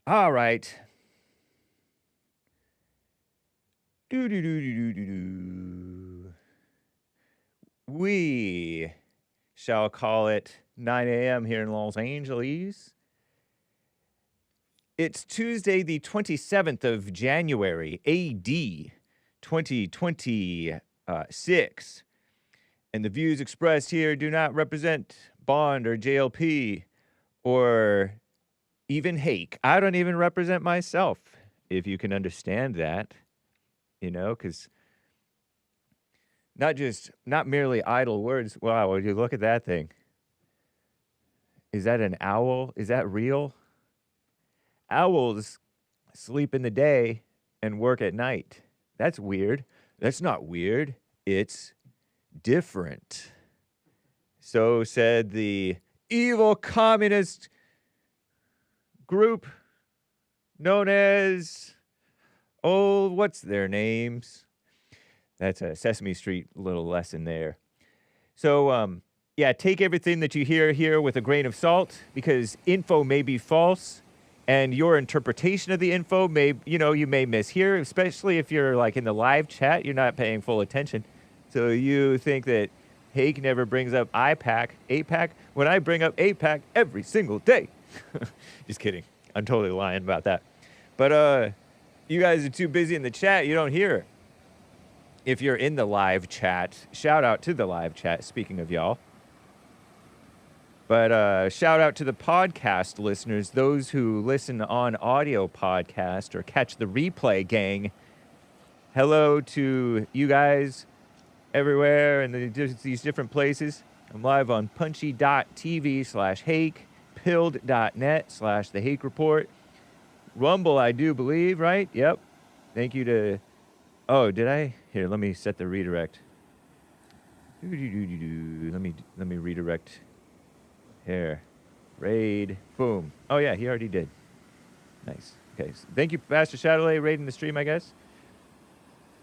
All right. Do. We shall call it 9 a.m. here in Los Angeles. It's Tuesday, the 27th of January, AD 2026. And the views expressed here do not represent Bond or JLP or even Hake. I don't even represent myself, if you can understand that, you know, because not merely idle words. Wow, would you look at that thing? Is that an owl? Is that real? Owls sleep in the day and work at night. That's weird. That's not weird. It's different. So said the evil communist group known as, what's their names? That's a Sesame Street little lesson there. So, yeah, take everything that you hear here with a grain of salt, because info may be false, and your interpretation of the info may, you may mishear, especially if you're like in the live chat, you're not paying full attention. So you think that Hake never brings up APAC, when I bring up APAC every single day. Just kidding. I'm totally lying about that. But you guys are too busy in the chat. You don't hear. If you're in the live chat, shout out to the live chat, speaking of y'all. But shout out to the podcast listeners, those who listen on audio podcast or catch the replay gang. Hello to you guys everywhere in these different places. I'm live on punchy.tv/Hake, pilled.net/The Hake Report. Rumble, I do believe, right? Yep. Thank you to... Oh, did I? Here, let me set the redirect. Let me redirect. Here. Raid. Boom. Oh, yeah, he already did. Nice. Okay. So thank you, Pastor Shadowley, raiding the stream, I guess.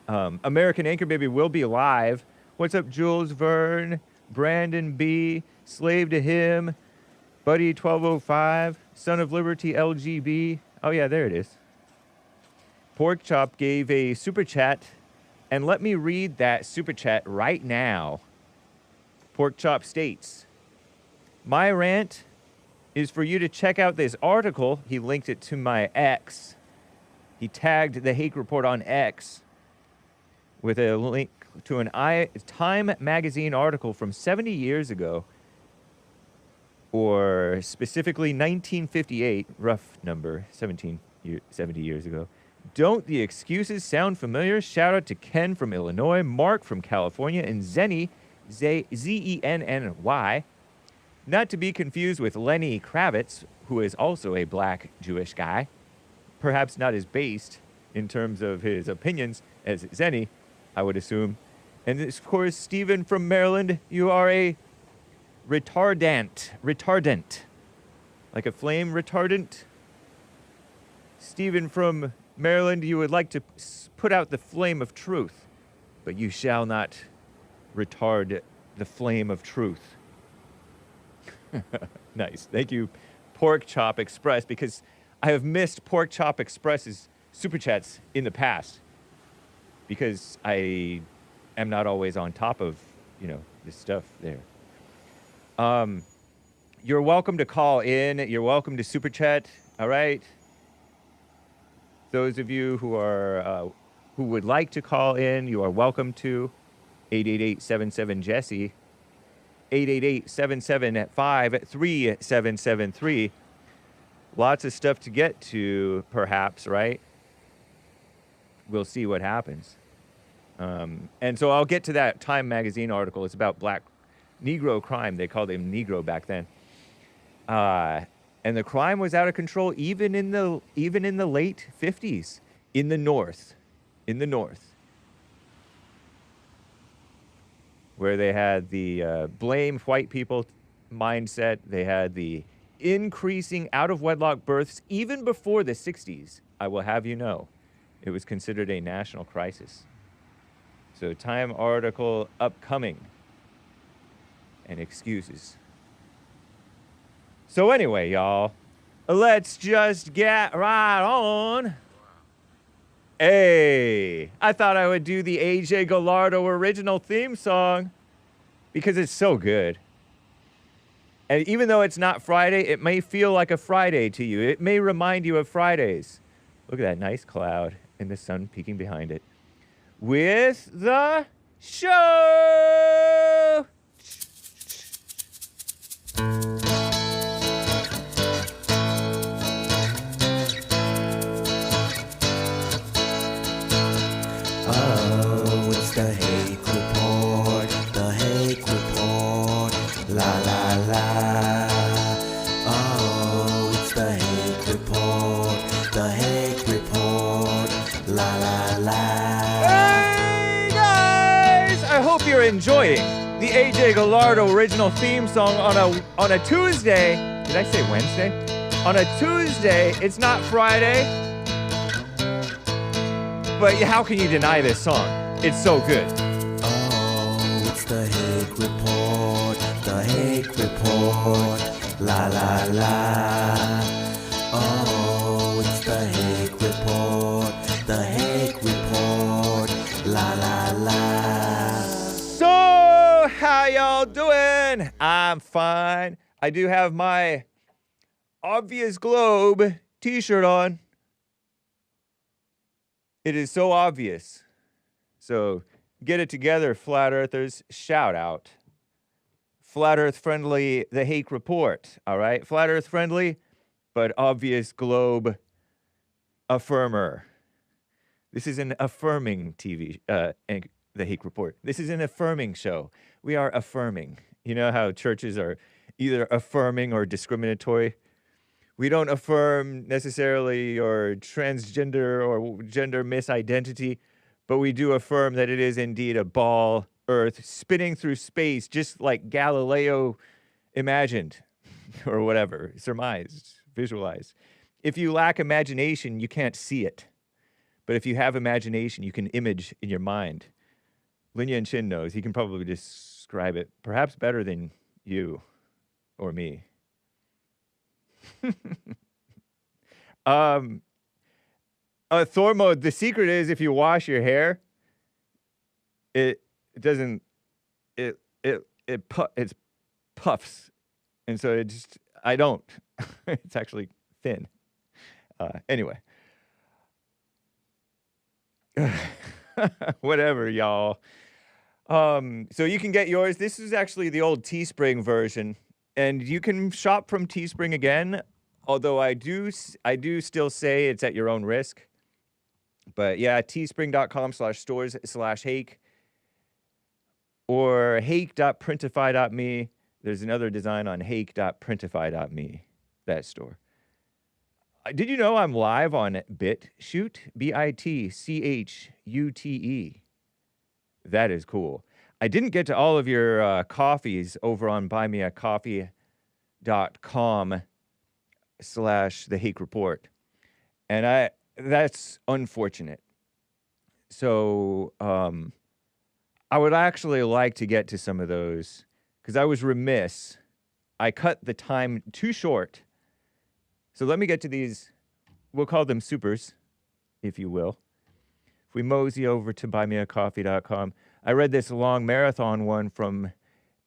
American Anchor Baby will be live. What's up, Jules Verne, Brandon B, Slave to Him, Buddy 1205, Son of Liberty LGB. Oh, yeah, there it is. Pork Chop gave a super chat, and let me read that super chat right now. Pork Chop states, my rant is for you to check out this article. He linked it to my X. He tagged the Hake Report on X with a link to an Time magazine article from 70 years ago, or specifically 1958, rough number, 70 years ago. Don't the excuses sound familiar? Shout out to Ken from Illinois, Mark from California, and Zenny, Zenny, not to be confused with Lenny Kravitz, who is also a black Jewish guy, perhaps not as based in terms of his opinions as Zenny, I would assume. And of course, Stephen from Maryland, you are a retardant, like a flame retardant. Stephen from Maryland, you would like to put out the flame of truth, but you shall not retard the flame of truth. Nice. Thank you, Pork Chop Express, because I have missed Pork Chop Express's super chats in the past because I am not always on top of, this stuff there. You're welcome to call in. You're welcome to super chat. All right. Those of you who are who would like to call in, you are welcome to 888-77-JESSE, 888-77-5-3773. Lots of stuff to get to, perhaps, right? We'll see what happens. And so I'll get to that Time magazine article. It's about black Negro crime. They called him Negro back then. And the crime was out of control even in the late 50s in the North. Where they had the blame white people mindset. They had the increasing out-of-wedlock births even before the 60s, I will have you know. It was considered a national crisis. So Time article upcoming. And excuses. So anyway, y'all, Let's just get right on. Hey, I thought I would do the AJ Gallardo original theme song because it's so good. And even though it's not Friday, it may feel like a Friday to you. It may remind you of Fridays. Look at that nice cloud and the sun peeking behind it. With the show! Oh, it's the Hake Report, the Hake Report, la la la. Oh, it's the Hake Report, the Hake Report, la la la. Hey guys! I hope you're enjoying the AJ Gallardo original theme song on a Tuesday. Did I say Wednesday? On a Tuesday. It's not Friday. But how can you deny this song? It's so good. Oh, it's the Hake Report, the Hake Report, la la la. Oh, it's the Hake Report, the Hake Report, la la la. So, how y'all doing? I'm fine. I do have my Obvious Globe t-shirt on. It is so obvious. So get it together, Flat Earthers. Shout out. Flat Earth friendly, the Hake Report. All right? Flat Earth friendly, but Obvious Globe affirmer. This is an affirming TV, the Hake Report. This is an affirming show. We are affirming. You know how churches are either affirming or discriminatory? We don't affirm necessarily your transgender or gender misidentity, but we do affirm that it is indeed a ball, Earth, spinning through space, just like Galileo imagined, or whatever, surmised, visualized. If you lack imagination, you can't see it. But if you have imagination, you can image in your mind. Lin Yan Chin knows. He can probably describe it perhaps better than you or me. Thor mode, the secret is if you wash your hair, it doesn't, it's puffs. And so it just, I don't. It's actually thin. Anyway. Whatever, y'all. So you can get yours. This is actually the old Teespring version. And you can shop from Teespring again, although I do still say it's at your own risk. But yeah, teespring.com/stores/Hake or hake.printify.me. There's another design on hake.printify.me, that store. Did you know I'm live on BitChute? BitChute. That is cool. I didn't get to all of your coffees over on buymeacoffee.com/the Hake Report. And that's unfortunate. So I would actually like to get to some of those because I was remiss. I cut the time too short. So let me get to these. We'll call them supers, if you will. If we mosey over to buymeacoffee.com, I read this long marathon one from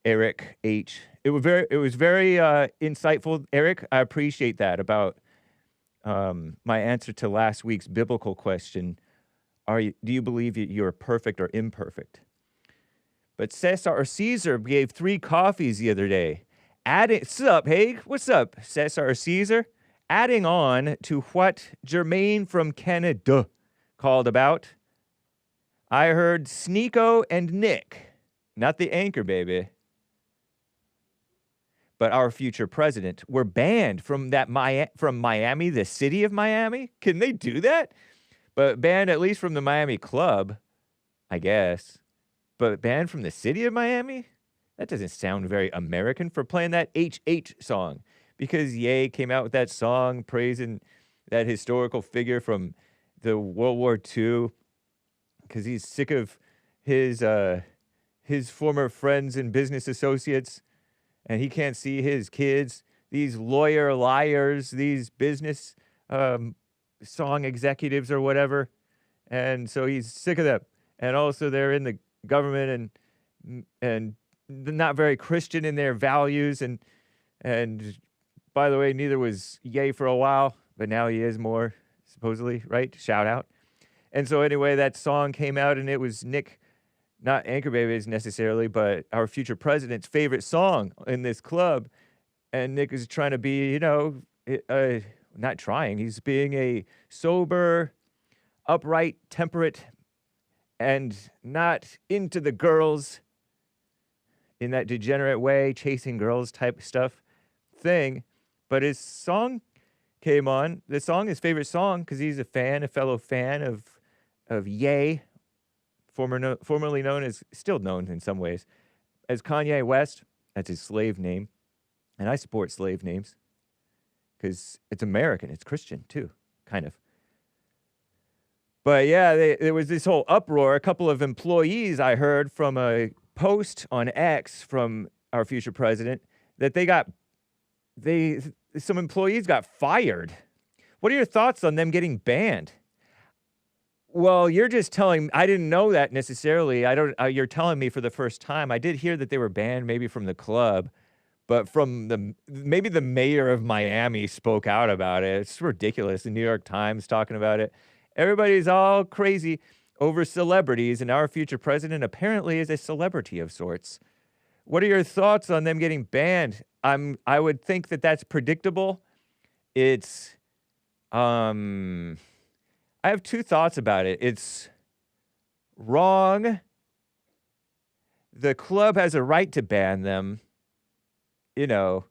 Eric H. It was very insightful, Eric. I appreciate that about my answer to last week's biblical question. Do you believe you're perfect or imperfect? But Cesar gave 3 coffees the other day. What's up, Hake? What's up, Cesar? Adding on to what Jermaine from Canada called about, I heard Sneeko and Nick, not the anchor, baby, but our future president, were banned from from Miami, the city of Miami. Can they do that? But banned at least from the Miami club, I guess. But banned from the city of Miami? That doesn't sound very American for playing that HH song. Because Ye came out with that song praising that historical figure from the World War II. Because he's sick of his former friends and business associates. And he can't see his kids these lawyer liars, these business song executives or whatever. And so he's sick of them. And also they're in the government and not very Christian in their values. And by the way, neither was Ye for a while, but now he is more, supposedly, right? Shout out. And so anyway, that song came out, and it was Nick, not Anchor Babies necessarily, but our future president's favorite song in this club. And Nick is trying to be, you know, not trying, he's being a sober, upright, temperate, and not into the girls in that degenerate way, chasing girls type stuff thing. But his song came on. The song, his favorite song, because he's a fellow fan of Ye, formerly known as, still known in some ways, as Kanye West. That's his slave name. And I support slave names because it's American. It's Christian, too, kind of. But yeah, there was this whole uproar. A couple of employees, I heard from a post on X from our future president, that some employees got fired. What are your thoughts on them getting banned? Well, you're just telling, I didn't know that necessarily. You're telling me for the first time. I did hear that they were banned maybe from the club, but maybe the mayor of Miami spoke out about it. It's ridiculous. The New York Times talking about it. Everybody's all crazy over celebrities, and our future president apparently is a celebrity of sorts. What are your thoughts on them getting banned? I would think that that's predictable. It's, I have two thoughts about it. It's wrong. The club has a right to ban them, you know,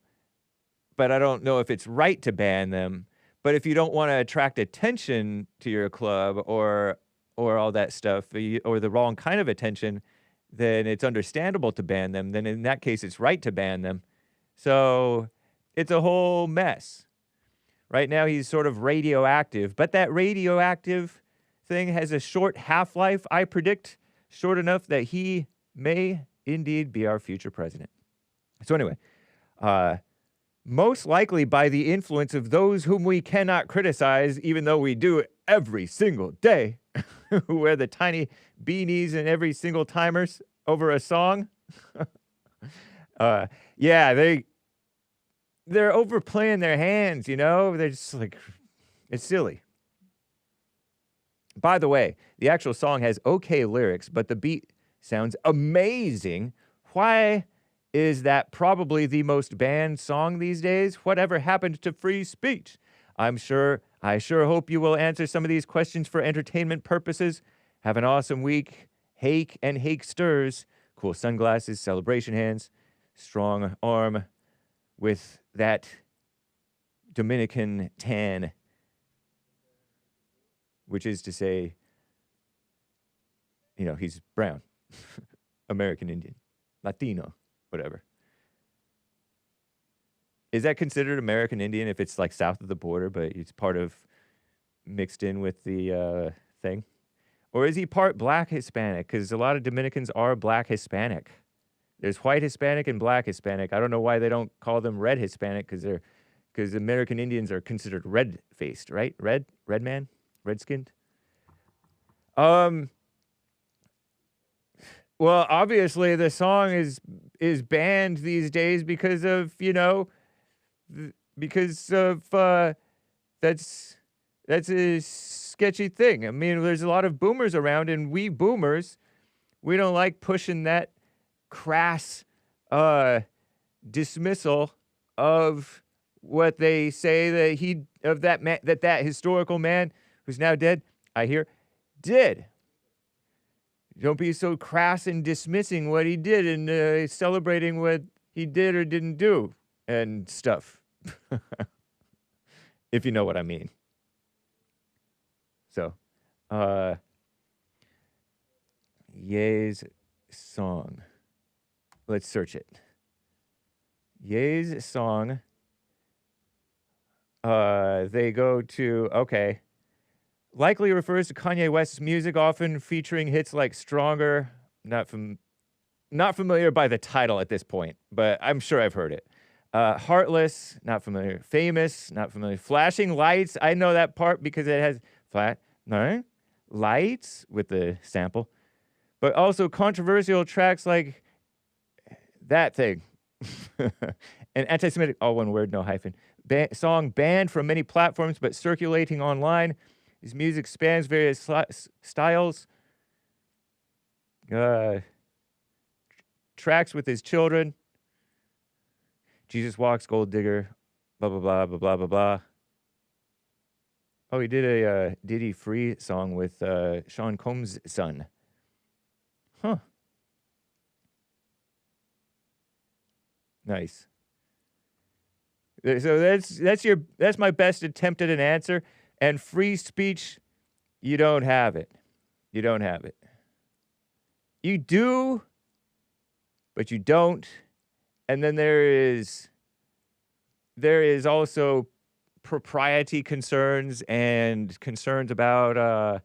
but I don't know if it's right to ban them. But if you don't want to attract attention to your club or all that stuff, or the wrong kind of attention, then it's understandable to ban them. Then in that case, it's right to ban them. So it's a whole mess. Right now, he's sort of radioactive, but that radioactive thing has a short half-life, I predict, short enough that he may indeed be our future president. So anyway, most likely by the influence of those whom we cannot criticize, even though we do it every single day, who wear the tiny beanies and every single timers over a song. Yeah, they're overplaying their hands, you know? They're just like, it's silly. By the way, the actual song has okay lyrics, but the beat sounds amazing. Why is that probably the most banned song these days? Whatever happened to free speech? I sure hope you will answer some of these questions for entertainment purposes. Have an awesome week. Hake and Hake stirs. Cool sunglasses, celebration hands, strong arm with that Dominican tan, which is to say, you know, he's brown, American Indian, Latino, whatever. Is that considered American Indian if it's like south of the border, but it's part of, mixed in with the thing? Or is he part black Hispanic? Because a lot of Dominicans are black Hispanic. There's white Hispanic and black Hispanic. I don't know why they don't call them red Hispanic, because American Indians are considered red-faced, right? Red man, red-skinned. Well, obviously the song is banned these days because of, you know, because of that's a sketchy thing. I mean, there's a lot of boomers around, and we boomers, we don't like pushing that crass dismissal of what they say that historical man who's now dead, I hear, did. Don't be so crass in dismissing what he did and celebrating what he did or didn't do and stuff. If you know what I mean. So, Ye's song. Let's search it. Ye's song. They go to, okay. Likely refers to Kanye West's music, often featuring hits like Stronger. Not familiar by the title at this point, but I'm sure I've heard it. Heartless, not familiar. Famous, not familiar. Flashing lights, I know that part because it has lights with the sample. But also controversial tracks like that thing. And anti-Semitic, all one word, no hyphen. Song banned from many platforms but circulating online. His music spans various styles. Tracks with his children. Jesus Walks, Gold Digger, blah, blah, blah, blah, blah, blah, blah. Oh, he did a Diddy Free song with Sean Combs' son. Huh. Nice. So that's my best attempt at an answer. And free speech, you don't have it. You don't have it. You do, but you don't. And then there is also propriety concerns and concerns about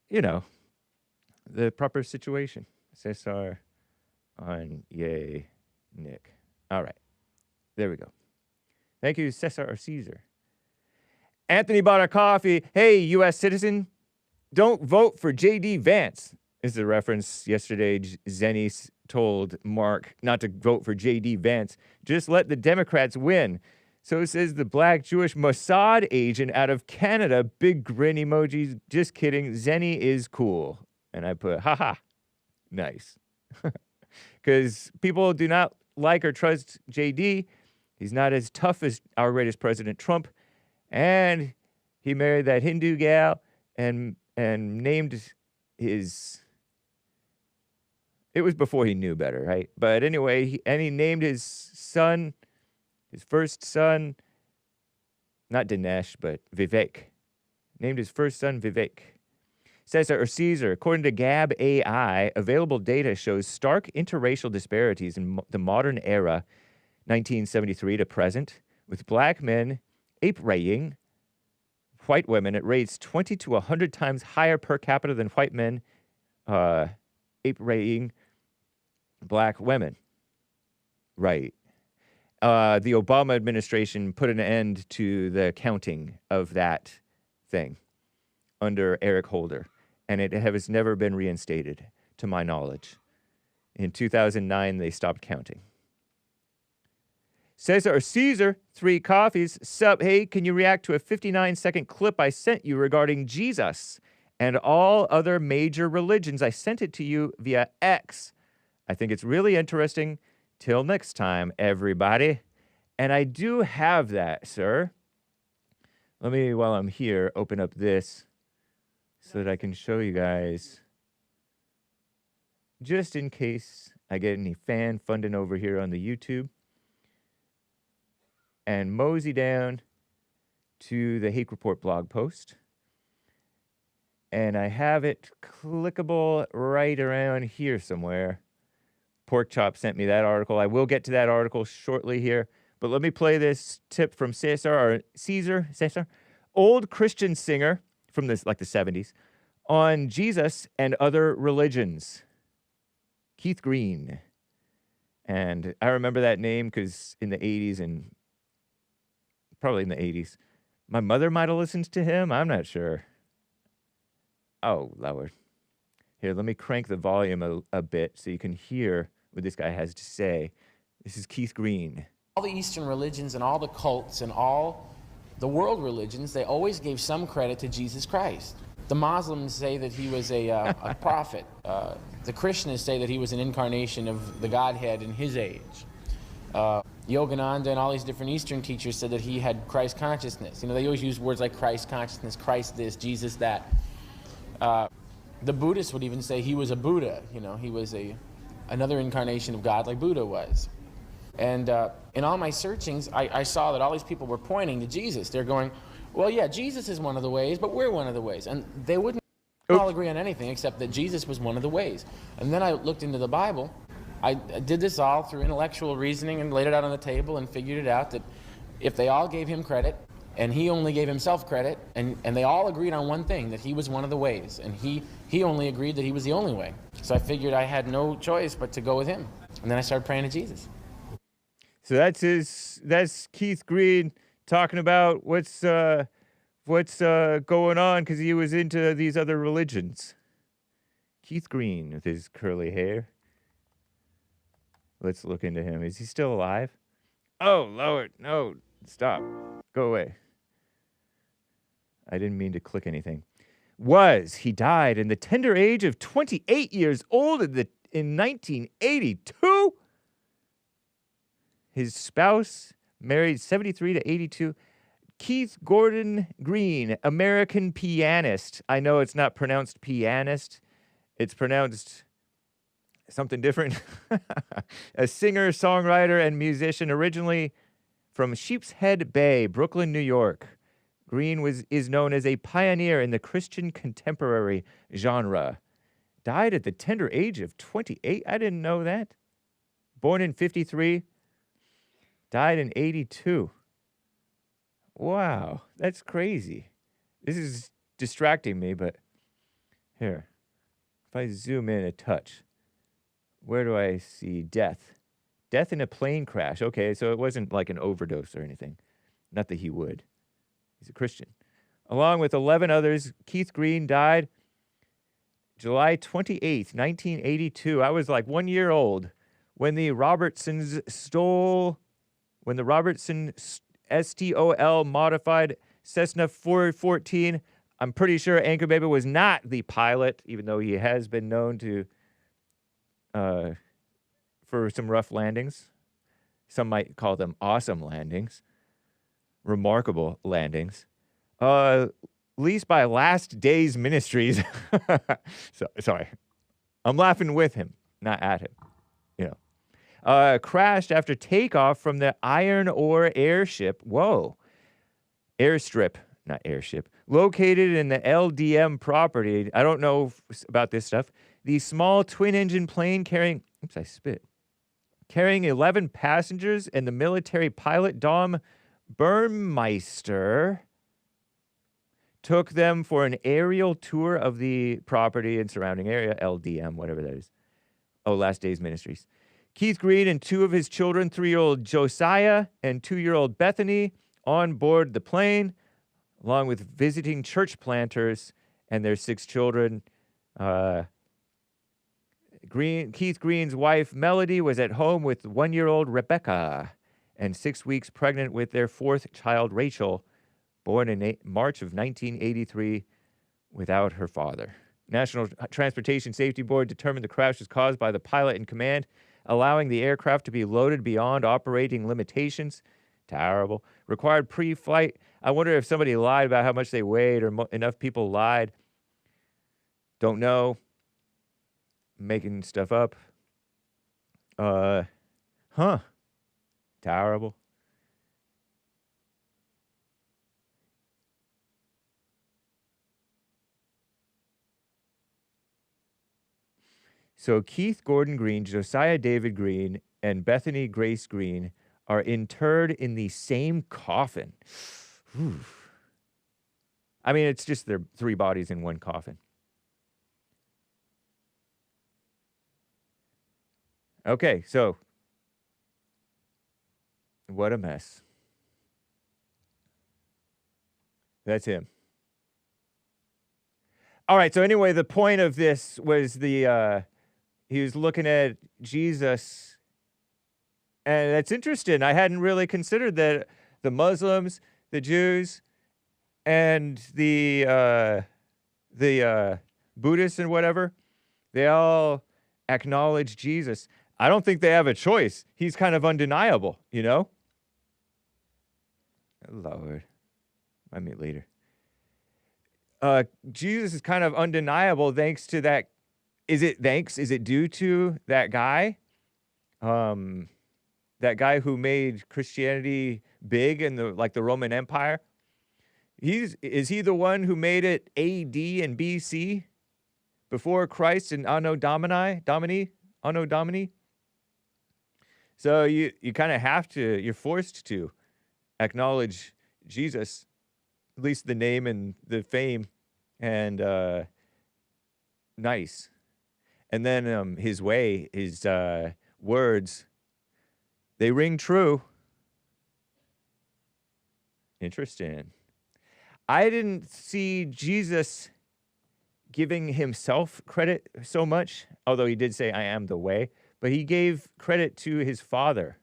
the proper situation. Cesar on yay, Nick. All right. There we go. Thank you, Cesar or Cesar. Anthony bought a coffee. Hey, U.S. citizen, don't vote for J.D. Vance. This is a reference yesterday. Zenny told Mark not to vote for J.D. Vance. Just let the Democrats win. So says the black Jewish Mossad agent out of Canada. Big grin emojis. Just kidding. Zenny is cool. And I put, haha, nice. Because people do not like or trust J.D. He's not as tough as our greatest President Trump. And he married that Hindu gal and named his... It was before he knew better, right? But anyway, he named his son, his first son, not Dinesh, but Vivek. Named his first son Vivek. Cesar or Cesar, according to Gab AI, available data shows stark interracial disparities in the modern era, 1973 to present, with black men ape-raying white women at rates 20 to 100 times higher per capita than white men ape-raying black women. Right. The Obama administration put an end to the counting of that thing under Eric Holder, and it has never been reinstated, to my knowledge. In 2009, they stopped counting. Cesar or Cesar, 3 coffees. Sup, hey, can you react to a 59-second clip I sent you regarding Jesus and all other major religions? I sent it to you via X. I think it's really interesting. Till next time, everybody. And I do have that, sir. Let me, while I'm here, open up this so that I can show you guys. Just in case I get any fan funding over here on the YouTube. And mosey down to the Hake Report blog post. And I have it clickable right around here somewhere. Pork Chop sent me that article. I will get to that article shortly here. But let me play this tip from Cesar or Cesar, old Christian singer from the 70s, on Jesus and other religions. Keith Green. And I remember that name because in the 80s and probably in the 80s, my mother might have listened to him. I'm not sure. Oh, Lord. Here, let me crank the volume a bit so you can hear what this guy has to say. This is Keith Green. All the Eastern religions and all the cults and all the world religions, they always gave some credit to Jesus Christ. The Muslims say that he was a prophet. The Christians say that he was an incarnation of the Godhead in his age. Yogananda and all these different Eastern teachers said that he had Christ consciousness. You know, they always use words like Christ consciousness, Christ this, Jesus that. The Buddhists would even say he was a Buddha. You know, he was another incarnation of God like Buddha was. And in all my searchings, I saw that all these people were pointing to Jesus. They're going, well, yeah, Jesus is one of the ways, but we're one of the ways. And they wouldn't all agree on anything except that Jesus was one of the ways. And then I looked into the Bible. I did this all through intellectual reasoning and laid it out on the table and figured it out that if they all gave him credit, and he only gave himself credit, and they all agreed on one thing, that he was one of the ways, and he only agreed that he was the only way. So I figured I had no choice but to go with him. And then I started praying to Jesus. So that's Keith Green talking about what's going on because he was into these other religions. Keith Green with his curly hair. Let's look into him. Is he still alive? Oh, Lord, no, stop. Go away. I didn't mean to click anything. He died in the tender age of 28 years old in 1982. His spouse married 73 to 82. Keith Gordon Green, American pianist. I know it's not pronounced pianist. It's pronounced something different. A singer, songwriter, and musician originally from Sheepshead Bay, Brooklyn, New York. Green is known as a pioneer in the Christian contemporary genre. Died at the tender age of 28. I didn't know that. Born in 53. Died in 82. Wow, that's crazy. This is distracting me, but here. If I zoom in a touch, where do I see death? Death in a plane crash. Okay, so it wasn't like an overdose or anything. Not that he would. He's a Christian. Along with 11 others, Keith Green died July 28th, 1982. I was like 1 year old when the Robertson STOL modified Cessna 414. I'm pretty sure Anchor Baby was not the pilot, even though he has been known to for some rough landings. Some might call them awesome landings. Remarkable landings. Leased by Last Days Ministries. Sorry. I'm laughing with him, not at him. You know. Crashed after takeoff from the Iron Ore airship. Whoa. Airstrip, not airship. Located in the LDM property. I don't know about this stuff. The small twin-engine plane carrying 11 passengers and the military pilot, Dom Burmeister, took them for an aerial tour of the property and surrounding area, LDM, whatever that is. Oh, Last Days Ministries. Keith Green and two of his children, 3-year-old Josiah and 2-year-old Bethany, on board the plane, along with visiting church planters and their 6 children. Keith Green's wife, Melody, was at home with 1-year-old Rebecca and 6 weeks pregnant with their 4th child, Rachel, born in March of 1983 without her father. National Transportation Safety Board determined the crash was caused by the pilot in command, allowing the aircraft to be loaded beyond operating limitations. Terrible. Required pre-flight. I wonder if somebody lied about how much they weighed or enough people lied. Don't know. Making stuff up. Terrible. So Keith Gordon Green, Josiah David Green, and Bethany Grace Green are interred in the same coffin. Whew. I mean, it's just their 3 bodies in one coffin. Okay, so what a mess. That's him. All right, so anyway, the point of this was he was looking at Jesus, and that's interesting. I hadn't really considered that the Muslims, the Jews, and the Buddhists and whatever, they all acknowledge Jesus. I don't think they have a choice. He's kind of undeniable, you know? Lord. I mean, later. Jesus is kind of undeniable thanks to that. Is it due to that guy? That guy who made Christianity big in the Roman Empire? Is he the one who made it AD and BC? Before Christ and Anno Domini? So you kind of have to, you're forced to acknowledge Jesus, at least the name and the fame, and nice. And then his way, his words, They ring true. Interesting. I didn't see Jesus giving himself credit so much, although he did say, I am the way, but he gave credit to his Father.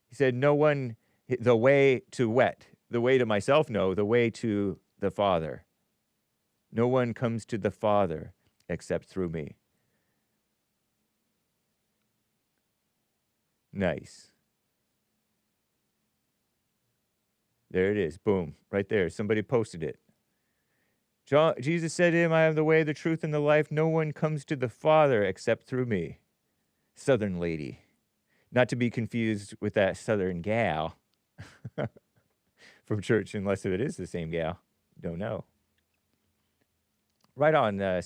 He said, no one, the way to wet, the way to myself, no, the way to the Father. No one comes to the Father except through me. Nice. There it is. Boom. Right there. Somebody posted it. Jesus said to him, I am the way, the truth, and the life. No one comes to the Father except through me. Southern lady. Not to be confused with that Southern gal from church, unless it is the same gal. Don't know. Right on there,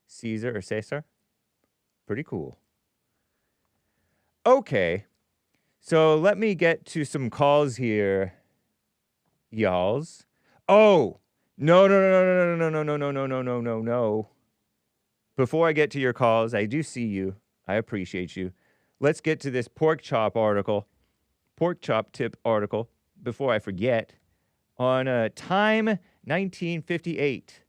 Cesar or Cesar. Pretty cool. Okay. So let me get to some calls here, y'alls. Oh, no. Before I get to your calls, I do see you. I appreciate you. Let's get to this pork chop tip article, before I forget, on Time 1958.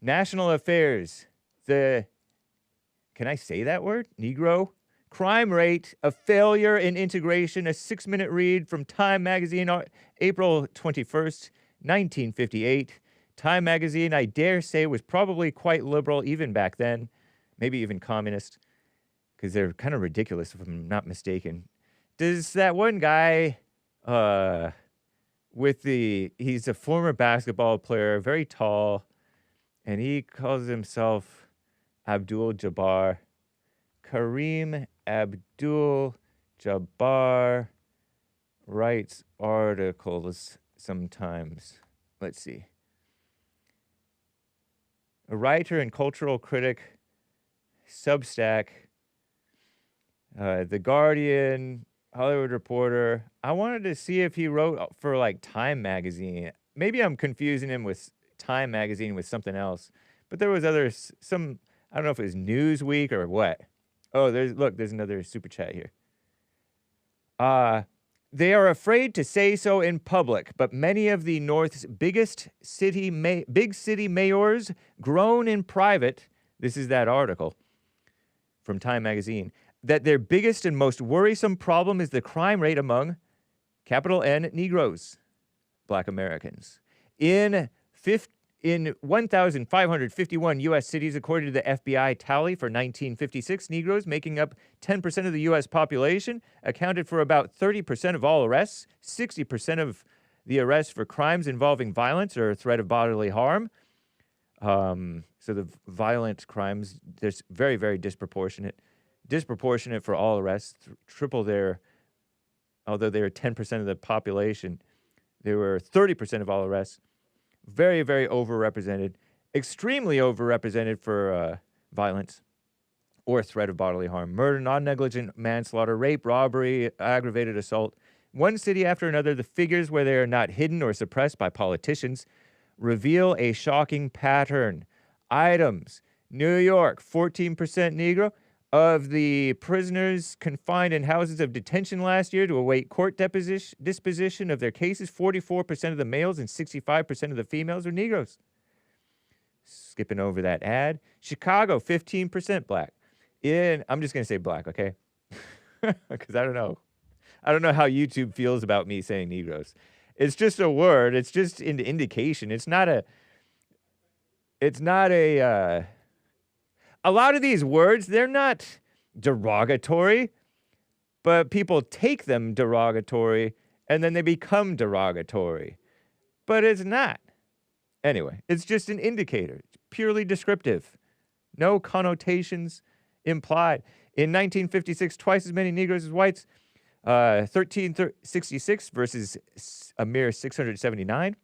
National Affairs, can I say that word? Negro? Crime rate, a failure in integration, a 6-minute read from Time Magazine, April 21st, 1958. Time Magazine, I dare say, was probably quite liberal even back then, maybe even communist, because they're kind of ridiculous if I'm not mistaken. Does that one guy he's a former basketball player, very tall, and he calls himself Abdul-Jabbar. Kareem Abdul-Jabbar writes articles sometimes. Let's see. A writer and cultural critic, Substack, The Guardian, Hollywood Reporter. I wanted to see if he wrote for like Time Magazine. Maybe I'm confusing him with Time Magazine with something else. But there was I don't know if it was Newsweek or what. Oh, there's another super chat here. They are afraid to say so in public, but many of the North's big city mayors groan in private. This is that article from Time Magazine, that their biggest and most worrisome problem is the crime rate among, capital N, Negroes, Black Americans. In 1,551 U.S. cities, according to the FBI tally for 1956, Negroes, making up 10% of the U.S. population, accounted for about 30% of all arrests, 60% of the arrests for crimes involving violence or threat of bodily harm. So the violent crimes, there's very, very disproportionate for all arrests, triple although they were 10% of the population, they were 30% of all arrests. Very, very overrepresented, extremely overrepresented for violence or threat of bodily harm, murder, non-negligent manslaughter, rape, robbery, aggravated assault. One city after another, the figures, where they are not hidden or suppressed by politicians, reveal a shocking pattern. Items: New York, 14% Negro. Of the prisoners confined in houses of detention last year to await court disposition of their cases, 44% of the males and 65% of the females are Negroes. Skipping over that ad. Chicago, 15% black. I'm just going to say black, okay? Because I don't know. I don't know how YouTube feels about me saying Negroes. It's just a word. It's just an indication. It's not a lot of these words, they're not derogatory, but people take them derogatory, and then they become derogatory. But it's not. Anyway, it's just an indicator. It's purely descriptive. No connotations implied. In 1956, twice as many Negroes as whites, 1366 versus a mere 679.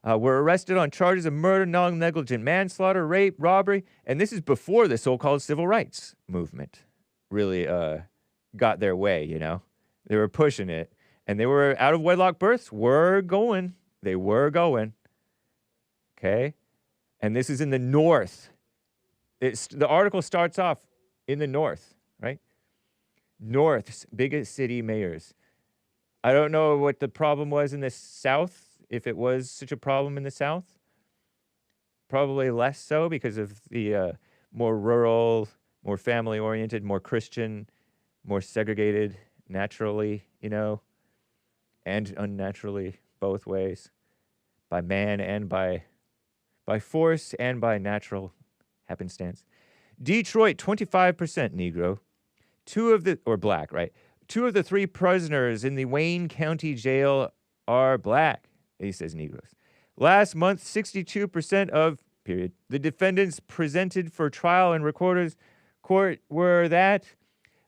Were arrested on charges of murder, non-negligent manslaughter, rape, robbery, and this is before the so-called civil rights movement really got their way, you know. They were pushing it, and they were out-of-wedlock births were going. They were going, okay? And this is in the North. The article starts off in the north, right? North's biggest city mayors. I don't know what the problem was in the south, if it was such a problem in the south. Probably less so because of the more rural, more family-oriented, more Christian, more segregated naturally, and unnaturally, both ways, by man and by force and by natural happenstance. Detroit, 25% Negro. Or black, right? 2 of the 3 prisoners in the Wayne County Jail are black, he says Negroes. Last month, 62% of, the defendants presented for trial in Recorder's Court were that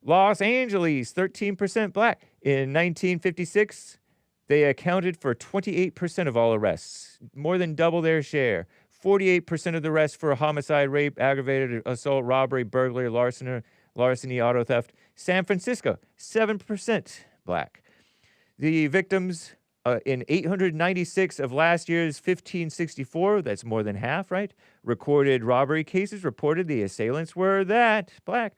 Los Angeles, 13% black. In 1956, they accounted for 28% of all arrests, more than double their share. 48% of the arrests for homicide, rape, aggravated assault, robbery, burglary, larceny, auto theft. San Francisco, 7% black. The victims in 896 of last year's 1564, that's more than half, right? Recorded robbery cases reported the assailants were that black.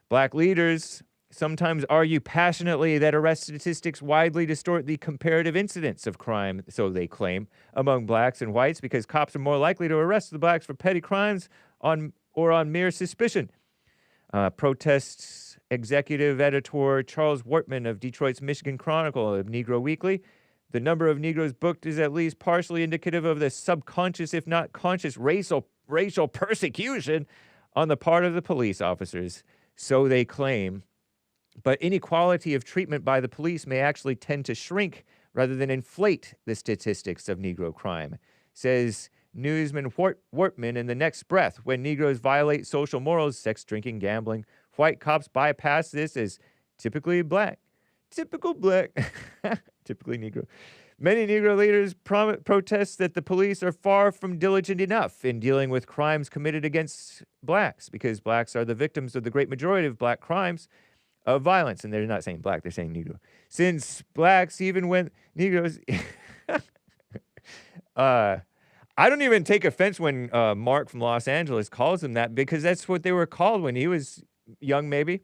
Black leaders sometimes argue passionately that arrest statistics widely distort the comparative incidence of crime, so they claim, among blacks and whites because cops are more likely to arrest the blacks for petty crimes on mere suspicion. Protests executive editor Charles Wortman of Detroit's Michigan Chronicle of Negro Weekly. The number of Negroes booked is at least partially indicative of the subconscious, if not conscious, racial persecution on the part of the police officers. So they claim. But inequality of treatment by the police may actually tend to shrink rather than inflate the statistics of Negro crime, says newsman Wortman in the next breath. When Negroes violate social morals, sex, drinking, gambling, white cops bypass this as typically black. Typical black. Typically Negro. Many Negro leaders protest that the police are far from diligent enough in dealing with crimes committed against blacks because blacks are the victims of the great majority of black crimes of violence. And they're not saying black, they're saying Negro. Since blacks, even when Negroes... I don't even take offense when Mark from Los Angeles calls them that because that's what they were called when he was young, maybe.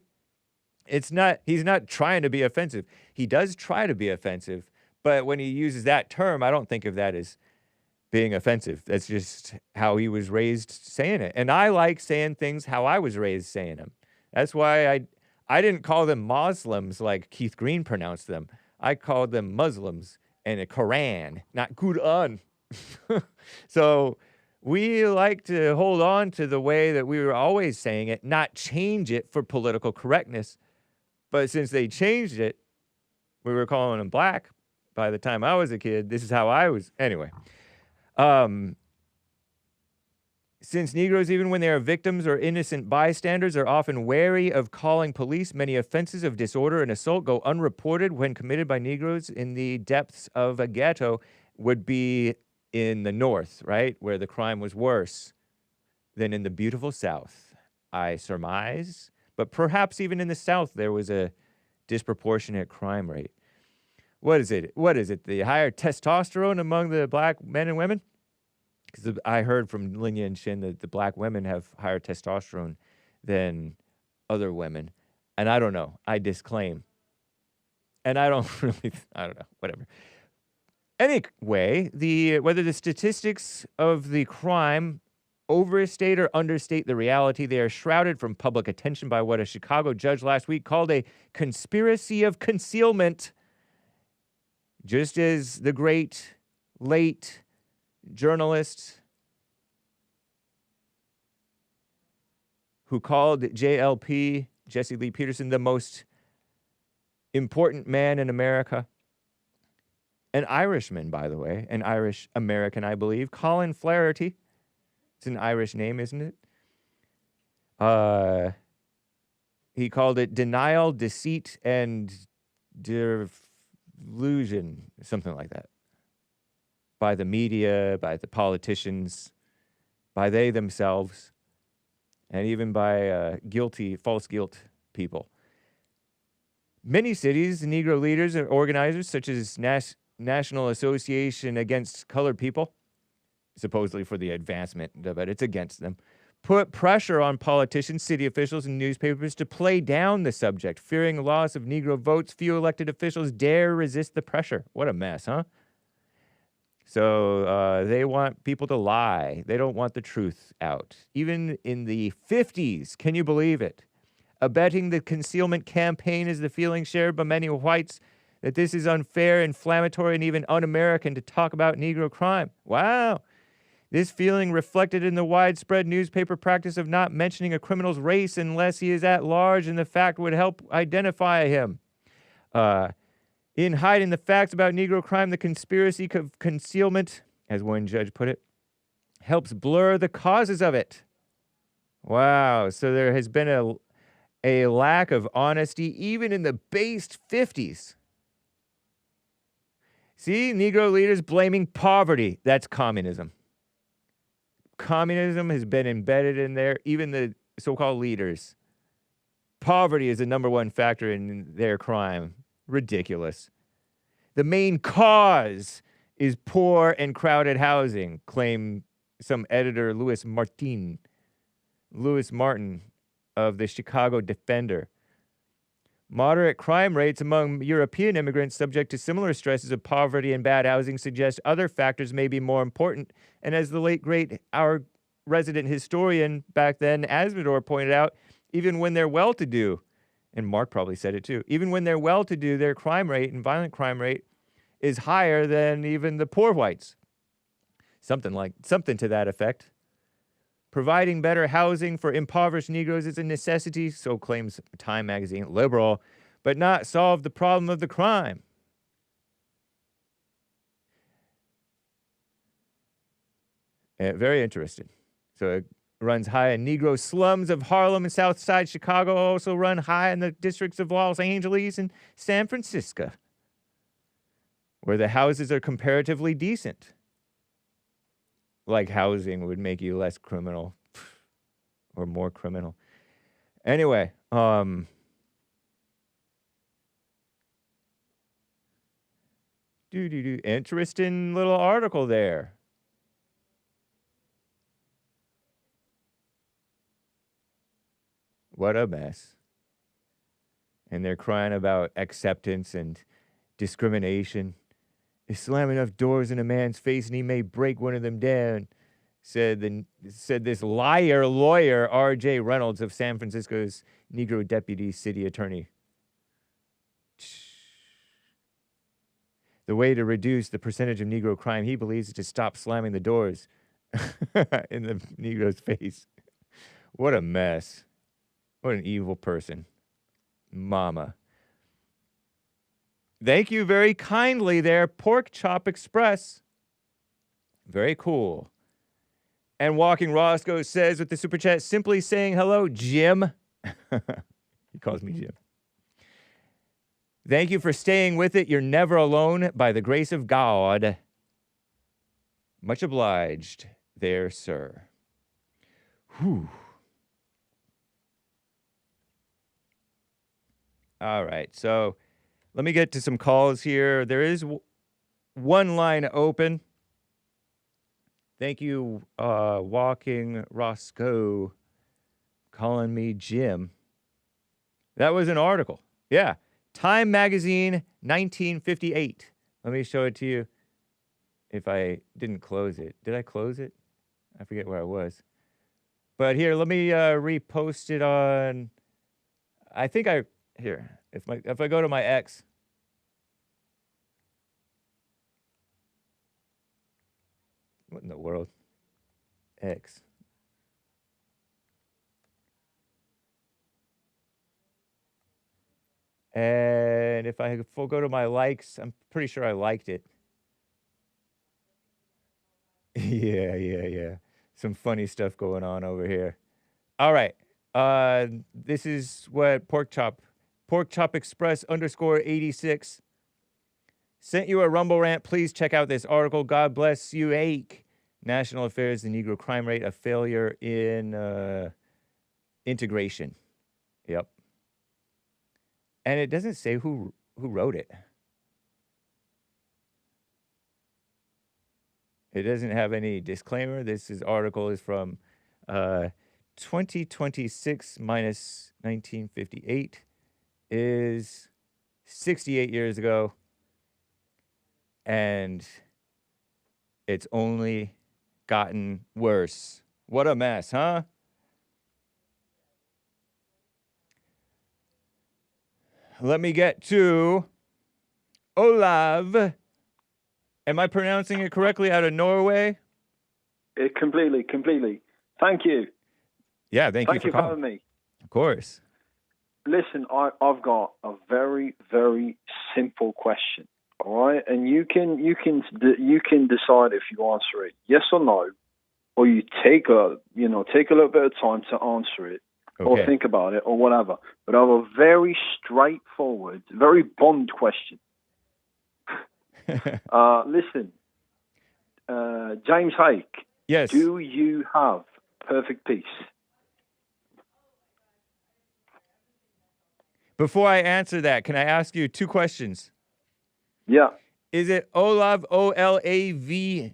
He's not trying to be offensive. He does try to be offensive, but when he uses that term, I don't think of that as being offensive. That's just how he was raised saying it. And I like saying things how I was raised saying them. That's why I didn't call them Muslims like Keith Green pronounced them. I called them Muslims and a Quran, not Quran. So we like to hold on to the way that we were always saying it, not change it for political correctness. But since they changed it, we were calling them black by the time I was a kid. This is how I was. Anyway. Since Negroes, even when they are victims or innocent bystanders, are often wary of calling police, many offenses of disorder and assault go unreported when committed by Negroes in the depths of a ghetto would be in the North, right, where the crime was worse than in the beautiful South, I surmise. But perhaps even in the South, there was a disproportionate crime rate. What is it? The higher testosterone among the black men and women? Because I heard from Linya and Shin that the black women have higher testosterone than other women. And I don't know. I disclaim. And I don't know. Whatever. Anyway, whether the statistics of the crime overstate or understate the reality, they are shrouded from public attention by what a Chicago judge last week called a conspiracy of concealment. Just as the great late journalist who called JLP, Jesse Lee Peterson, the most important man in America, an Irishman, by the way, an Irish American, I believe, Colin Flaherty. It's an Irish name, isn't it? He called it denial, deceit, and delusion, something like that. By the media, by the politicians, by they themselves, and even by false guilt people. Many cities, Negro leaders and organizers, such as National Association Against Colored People, supposedly for the advancement of it, it's against them, put pressure on politicians, city officials, and newspapers to play down the subject. Fearing loss of Negro votes, few elected officials dare resist the pressure. What a mess, huh? So they want people to lie. They don't want the truth out. Even in the 50s, can you believe it? Abetting the concealment campaign is the feeling shared by many whites that this is unfair, inflammatory, and even un-American to talk about Negro crime. Wow. This feeling reflected in the widespread newspaper practice of not mentioning a criminal's race unless he is at large and the fact would help identify him. In hiding the facts about Negro crime, the conspiracy of concealment, as one judge put it, helps blur the causes of it. Wow. So there has been a lack of honesty even in the based 50s. See, Negro leaders blaming poverty. That's communism. Communism has been embedded in there, even the so-called leaders. Poverty is the number one factor in their crime. Ridiculous. The main cause is poor and crowded housing, claimed some editor Louis Martin of the Chicago Defender. Moderate crime rates among European immigrants subject to similar stresses of poverty and bad housing suggest other factors may be more important. And as the late, great, our resident historian back then, Asmodor, pointed out, even when they're well-to-do, and Mark probably said it too, even when they're well-to-do, their crime rate and violent crime rate is higher than even the poor whites. Something to that effect. Providing better housing for impoverished Negroes is a necessity, so claims Time magazine, liberal, but not solve the problem of the crime. Very interesting. So it runs high in Negro slums of Harlem and Southside Chicago, also run high in the districts of Los Angeles and San Francisco, where the houses are comparatively decent. Like housing would make you less criminal or more criminal. Anyway, interesting little article there. What a mess. And they're crying about acceptance and discrimination. Slam enough doors in a man's face and he may break one of them down, said this liar lawyer R.J. Reynolds of San Francisco's Negro deputy city attorney. The way to reduce the percentage of Negro crime, he believes, is to stop slamming the doors in the Negro's face. What a mess. What an evil person. Mama. Thank you very kindly there, Pork Chop Express. Very cool. And Walking Roscoe says with the super chat, simply saying hello, Jim. He calls me Jim. Thank you for staying with it. You're never alone by the grace of God. Much obliged there, sir. Whew. All right, so let me get to some calls here. There is one line open. Thank you, Walking Roscoe, calling me Jim. That was an article. Yeah. Time Magazine, 1958. Let me show it to you if I didn't close it. Did I close it? I forget where I was. But here, let me repost it on... I think I... Here, if I go to my X... What in the world? X. And if I go to my likes, I'm pretty sure I liked it. Yeah. Some funny stuff going on over here. All right. This is what Pork Chop Express _86 sent you a Rumble rant. Please check out this article. God bless you, Hake. National Affairs, the Negro crime rate, a failure in integration. Yep. And it doesn't say who wrote it. It doesn't have any disclaimer. This article is from 2026 minus 1958 is 68 years ago. And it's only gotten worse. What a mess, huh? Let me get to OLAV. Am I pronouncing it correctly, out of Norway? Completely. Thank you. Yeah, thank you for having calling. me. Of course. Listen, I've got a very, very simple question. All right, and you can decide if you answer it yes or no, or you take a little bit of time to answer it, or think about it, or whatever. But I have a very straightforward, very Bond question. Listen, James Hake. Yes. Do you have perfect peace? Before I answer that, can I ask you 2 questions? Yeah. Is it OLAV, OLAVE?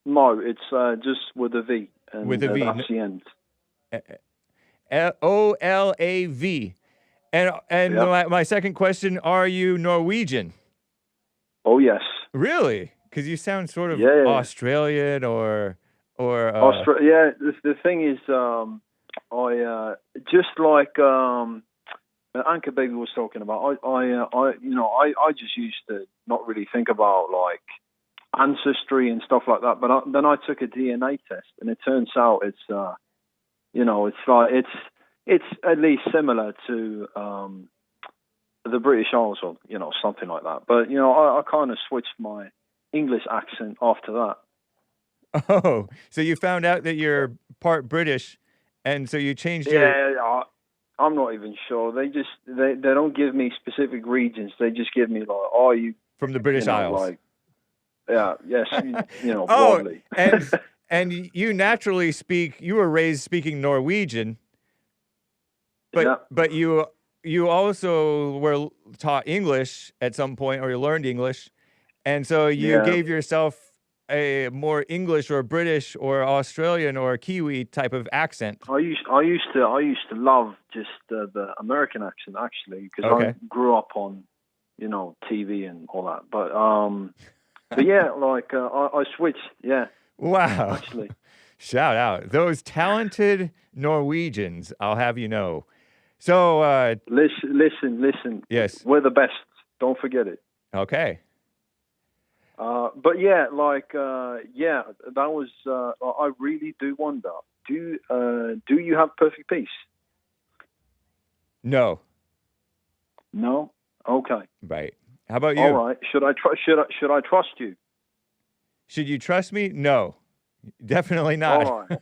No, it's just with a V. And With a V. That's the end. OLAV. And my second question, are you Norwegian? Oh, yes. Really? Because you sound sort of Yeah. Australian or Yeah, the thing is, I just like Anchor Baby was talking about. I just used to not really think about like ancestry and stuff like that. But then I took a DNA test, and it turns out it's it's at least similar to the British Isles, or something like that. But I kind of switched my English accent after that. Oh, so you found out that you're part British, and so you changed your... Yeah, I'm not even sure. They don't give me specific regions. They just give me like, you from the British Isles. Like, yeah, yes, broadly. and you naturally speak. You were raised speaking Norwegian, but you also were taught English at some point, or you learned English, and so you gave yourself a more English or British or Australian or Kiwi type of accent. I used to love just the American accent, actually, because I grew up on TV and all that. But yeah, like I switched. Yeah. Wow. Actually, shout out those talented Norwegians. I'll have you know. So listen. Yes, we're the best. Don't forget it. Okay. But yeah, like that was. I really do wonder. Do you have perfect peace? No. No. Okay. Right. How about you? All right. Should I trust you? Should you trust me? No. Definitely not. All right.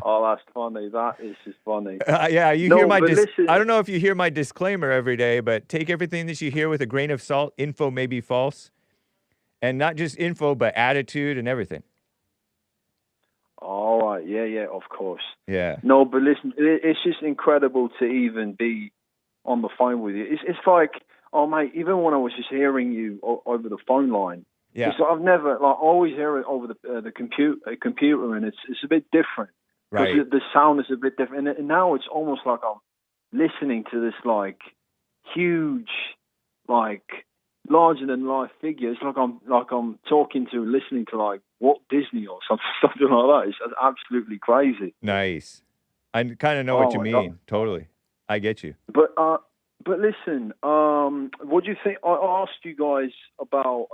Oh, that's funny. That is just funny. Yeah, hear my... listen. I don't know if you hear my disclaimer every day, but take everything that you hear with a grain of salt. Info may be false. And not just info, but attitude and everything. All right. Yeah, of course. Yeah. No, but listen, it's just incredible to even be on the phone with you. It's like, oh, mate, even when I was just hearing you over the phone line, yeah. It's like I've never, I always hear it over the computer, and it's a bit different. Right. Because the sound is a bit different. And now it's almost like I'm listening to this, like, huge, like, larger-than-life figure. It's like I'm listening to, like, Walt Disney or something like that. It's absolutely crazy. Nice. I kind of know what you mean. God. Totally. I get you. But listen, what do you think? I asked you guys about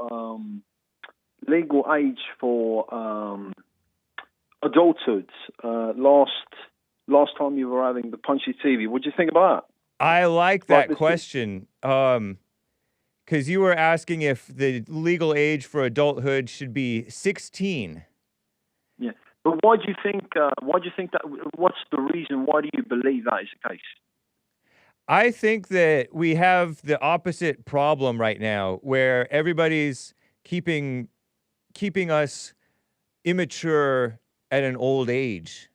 legal age for adulthood last time you were having the Punchy TV. What do you think about that? I like that question because you were asking if the legal age for adulthood should be 16. Yeah, but why do you think? Why do you think that? What's the reason? Why do you believe that is the case? I think that we have the opposite problem right now, where everybody's keeping us immature at an old age.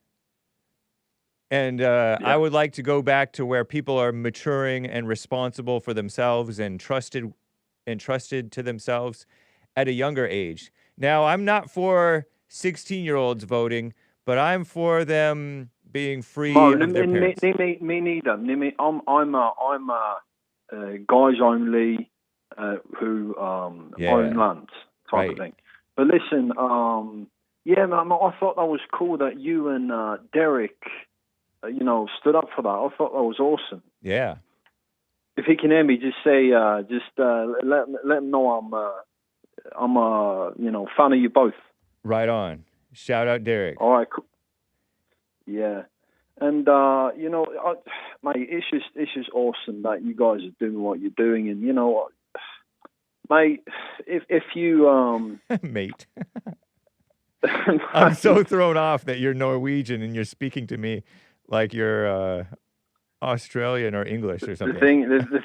And I would like to go back to where people are maturing and responsible for themselves and trusted to themselves at a younger age. Now, I'm not for 16-year-olds voting, but I'm for them being free No, of their parents. me neither. I'm guys only who own land type of thing. But listen, yeah, man, I thought that was cool that you and Derek, stood up for that. I thought that was awesome. Yeah. If he can hear me, just say, let him know I'm a fan of you both. Right on. Shout out Derek. All right, cool. Yeah. And, mate, it's just awesome that you guys are doing what you're doing. And, mate, if you... Mate. I'm so thrown off that you're Norwegian and you're speaking to me like you're Australian or English or something. The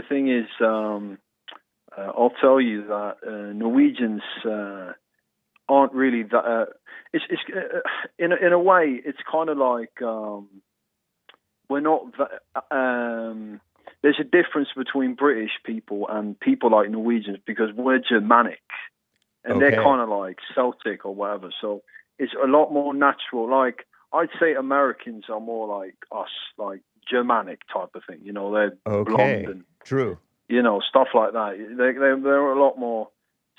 thing is, I'll tell you that Norwegians aren't really that... It's in a way, it's kind of like we're not. There's a difference between British people and people like Norwegians because we're Germanic, and they're kind of like Celtic or whatever. So it's a lot more natural. Like I'd say, Americans are more like us, like Germanic type of thing. They're blonde and true. Stuff like that. They're a lot more.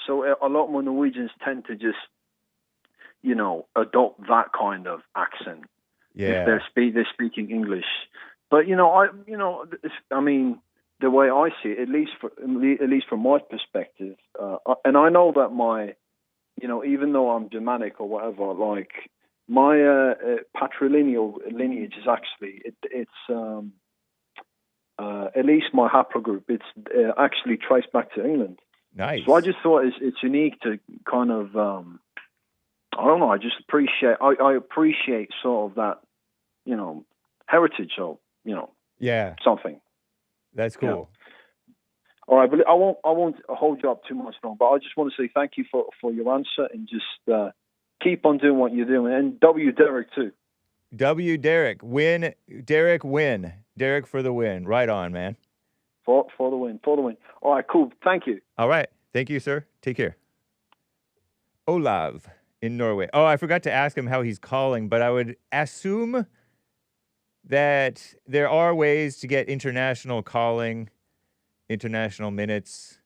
So a lot more Norwegians tend to just adopt that kind of accent. Yeah. If they're speaking English. But I mean, the way I see it, at least from my perspective, and I know that my, even though I'm Germanic or whatever, like my patrilineal lineage is actually it's at least my haplogroup. It's actually traced back to England. Nice. So I just thought it's unique to kind of. I don't know. I just appreciate. I appreciate sort of that, heritage of, something. That's cool. All right, but I won't hold you up too much long. But I just want to say thank you for your answer and just keep on doing what you're doing. And W Derek too. W Derek, win. Derek win. Derek for the win. Right on, man. For the win. All right, cool. Thank you. All right. Thank you, sir. Take care. OLAV. In Norway. Oh, I forgot to ask him how he's calling, but I would assume that there are ways to get international calling, international minutes.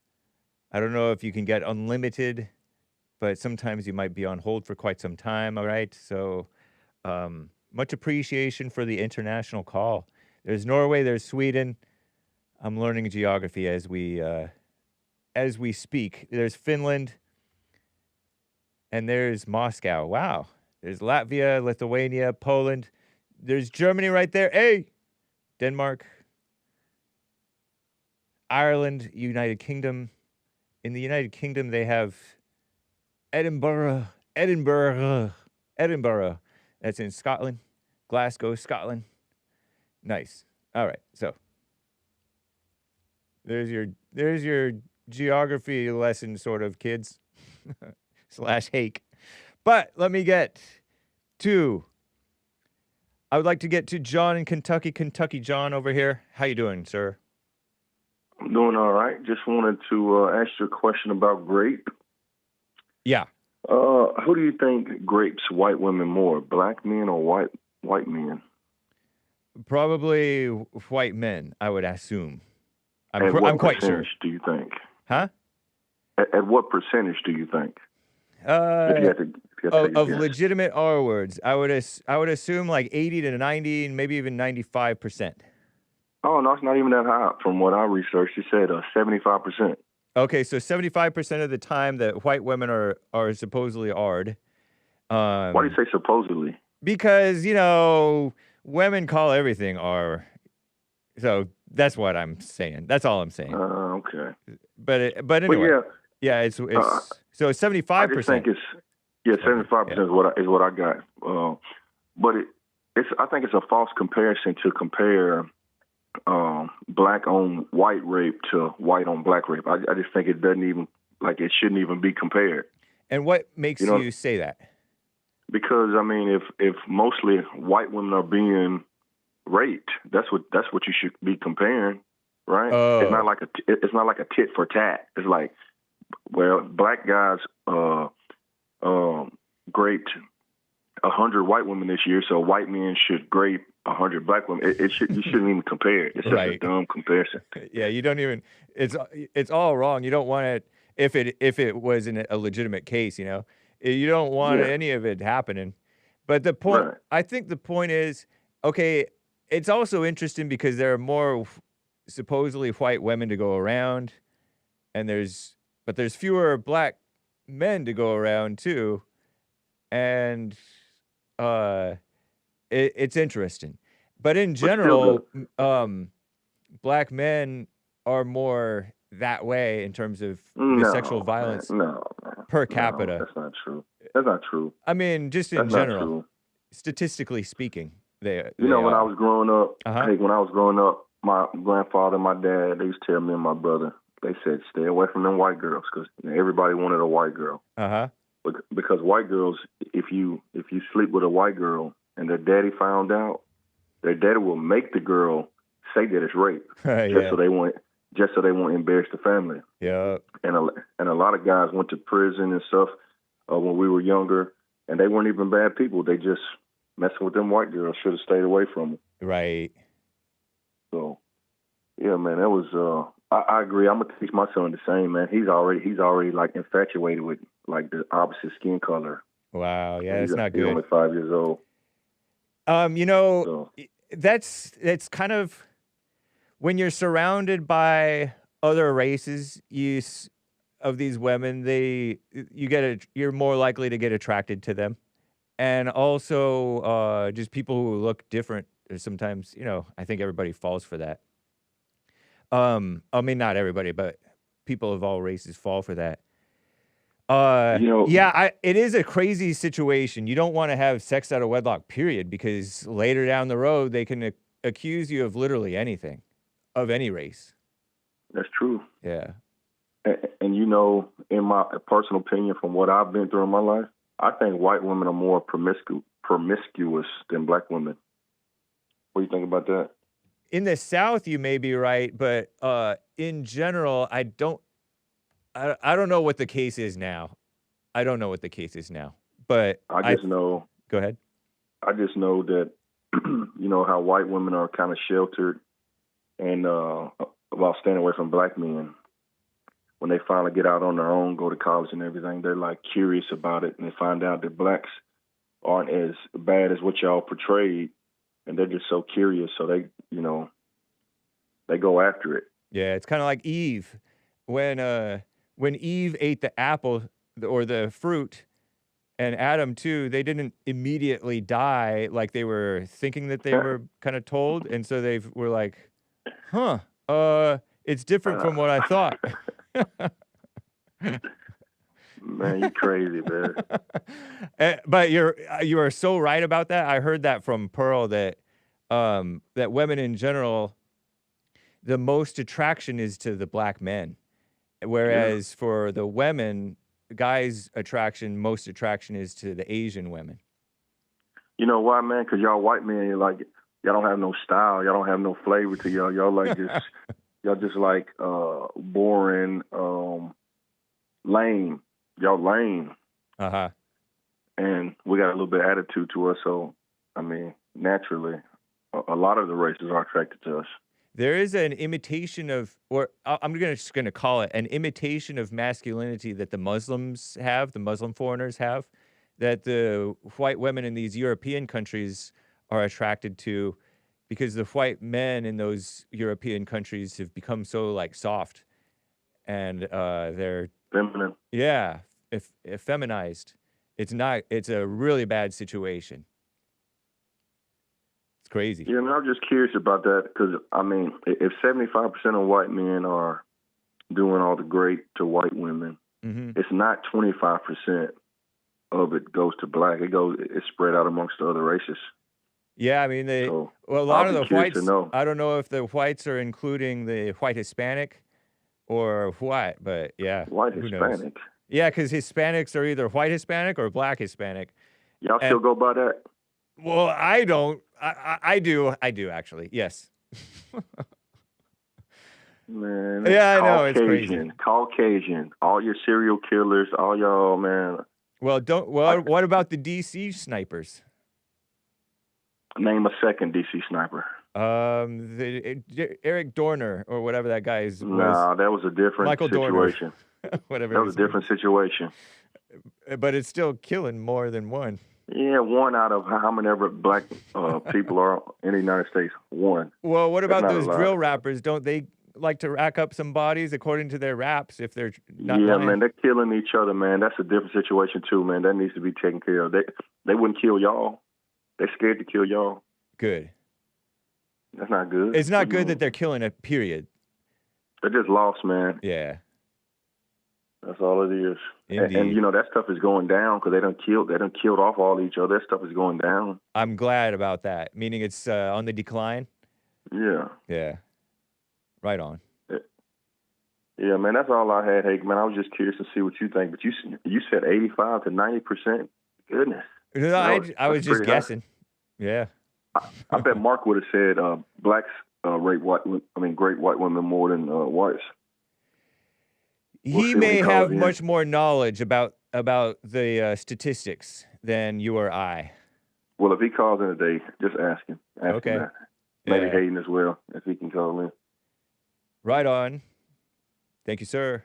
I don't know if you can get unlimited, but sometimes you might be on hold for quite some time, all right? So much appreciation for the international call. There's Norway, there's Sweden. I'm learning geography as we speak. There's Finland. And there's Moscow. Wow. There's Latvia, Lithuania, Poland. There's Germany right there. Hey! Denmark. Ireland, United Kingdom. In the United Kingdom, they have Edinburgh. That's in Scotland. Glasgow, Scotland. Nice. All right. So there's your geography lesson, sort of, kids. / Hake. But let me get to, I would like to get to John in Kentucky. Kentucky John over here. How you doing, sir? I'm doing all right. Just wanted to ask you a question about grape. Yeah. Who do you think grapes white women more, black men or white men? Probably white men, I would assume. I'm quite sure. Do you think? Huh? At what percentage do you think? Of legitimate R words, I would assume like 80 to 90, and maybe even 95%. Oh no, it's not even that high. From what I researched, it said 75%. Okay, so 75% of the time that white women are supposedly ARD. Why do you say supposedly? Because women call everything R. So that's what I'm saying. That's all I'm saying. Okay. But anyway. Well, yeah, it's so it's 75%. I just think it's 75% is what I got. But I think it's a false comparison to compare black on white rape to white on black rape. I just think it doesn't even it shouldn't even be compared. And what makes you say that? Because I mean, if mostly white women are being raped, that's what you should be comparing, right? It's not like a tit for tat. It's like, well, black guys raped 100 white women this year, so white men should grape 100 black women. You shouldn't even compare it. It's just a dumb comparison. Yeah, you don't even. It's all wrong. You don't want it if it was a legitimate case. You don't want any of it happening. But the point, I think the point is, okay, it's also interesting because there are more supposedly white women to go around, and there's fewer black men to go around too, and it's interesting. But in general, black men are more that way in terms of the sexual violence per capita. That's not true. That's not true. I mean, just in general, statistically speaking, when I was growing up, when I was growing up, my grandfather and my dad, they used to tell me and my brother, they said, stay away from them white girls because everybody wanted a white girl. Because white girls, if you sleep with a white girl and their daddy found out, their daddy will make the girl say that it's rape, so they won't embarrass the family. Yeah. And a lot of guys went to prison and stuff when we were younger, and they weren't even bad people. They just messing with them white girls. Should have stayed away from them. Right. So, yeah, man, that was. I agree. I'm gonna teach my son the same, man. He's already like infatuated with like the opposite skin color. Wow. Yeah, that's not good. He's only 5 years old. That's kind of when you're surrounded by other races of these women, you're more likely to get attracted to them. And also just people who look different. Sometimes, I think everybody falls for that. I mean, not everybody, but people of all races fall for that. It is a crazy situation. You don't want to have sex out of wedlock, period, because later down the road, they can accuse you of literally anything, of any race. That's true. Yeah. And in my personal opinion, from what I've been through in my life, I think white women are more promiscuous than black women. What do you think about that? In the South, you may be right, but in general, I don't know what the case is now. But I just know. Go ahead. I just know that how white women are kind of sheltered and while staying away from black men. When they finally get out on their own, go to college and everything, they're like curious about it, and they find out that blacks aren't as bad as what y'all portrayed, and they're just so curious, so they go after it. Yeah, it's kind of like Eve. When Eve ate the apple or the fruit, and Adam too, they didn't immediately die like they were thinking that they were kind of told, and so they were like, it's different from what I thought. Man, you crazy, man. But you are so right about that. I heard that from Pearl that women in general, the most attraction is to the black men, whereas for the women, guys' most attraction is to the Asian women. You know why, man? Because y'all white men, y'all don't have no style. Y'all don't have no flavor to y'all. Y'all like just y'all just like boring, lame. Y'all lame. And we got a little bit of attitude to us. So, I mean, naturally, a lot of the races are attracted to us. There is an imitation of, or I'm just going to call it an imitation of masculinity that the Muslims have, the Muslim foreigners have, that the white women in these European countries are attracted to, because the white men in those European countries have become so like soft, and they're feminine. Yeah, effeminized. It's a really bad situation. It's crazy. Yeah, I'm just curious about that because, I mean, if 75% of white men are doing all the great to white women, it's not 25% of it goes to black. It's spread out amongst the other races. Yeah, I mean, a lot of the whites, I don't know if the whites are including the white Hispanic or what, but yeah. White Hispanic? Knows? Yeah, because Hispanics are either white Hispanic or black Hispanic. Y'all still go by that? Well, I don't. I do actually. Yes. Man. Yeah, I know, it's crazy. Caucasian. All your serial killers, all y'all, man. Well, what about the DC snipers? Name a second DC sniper. Eric Dorner or whatever that guy is. Nah, that was a different Michael situation. Whatever. That was a different situation. But it's still killing more than one. Yeah, one out of how many ever black people are in the United States. One. Well, what about those drill rappers? Don't they like to rack up some bodies according to their raps if they're not lying? Man, they're killing each other, man. That's a different situation too, man. That needs to be taken care of. They wouldn't kill y'all. They're scared to kill y'all. Good. That's not good. It's not good that they're killing it, period. They're just lost, man. Yeah. That's all it is. Indeed. And you know, that stuff is going down because they done killed off all each other. That stuff is going down. I'm glad about that. Meaning it's on the decline? Yeah. Yeah. Right on. Yeah, man, that's all I had, Hake. Man, I was just curious to see what you think. But you said 85 to 90%? Goodness. No, I was just guessing. Yeah. I bet Mark would have said blacks rape great white women more than whites. He may have much more knowledge about the statistics than you or I. Well, if he calls in today, just ask him. Ask him that. Maybe Hayden as well, if he can call in. Right on. Thank you, sir.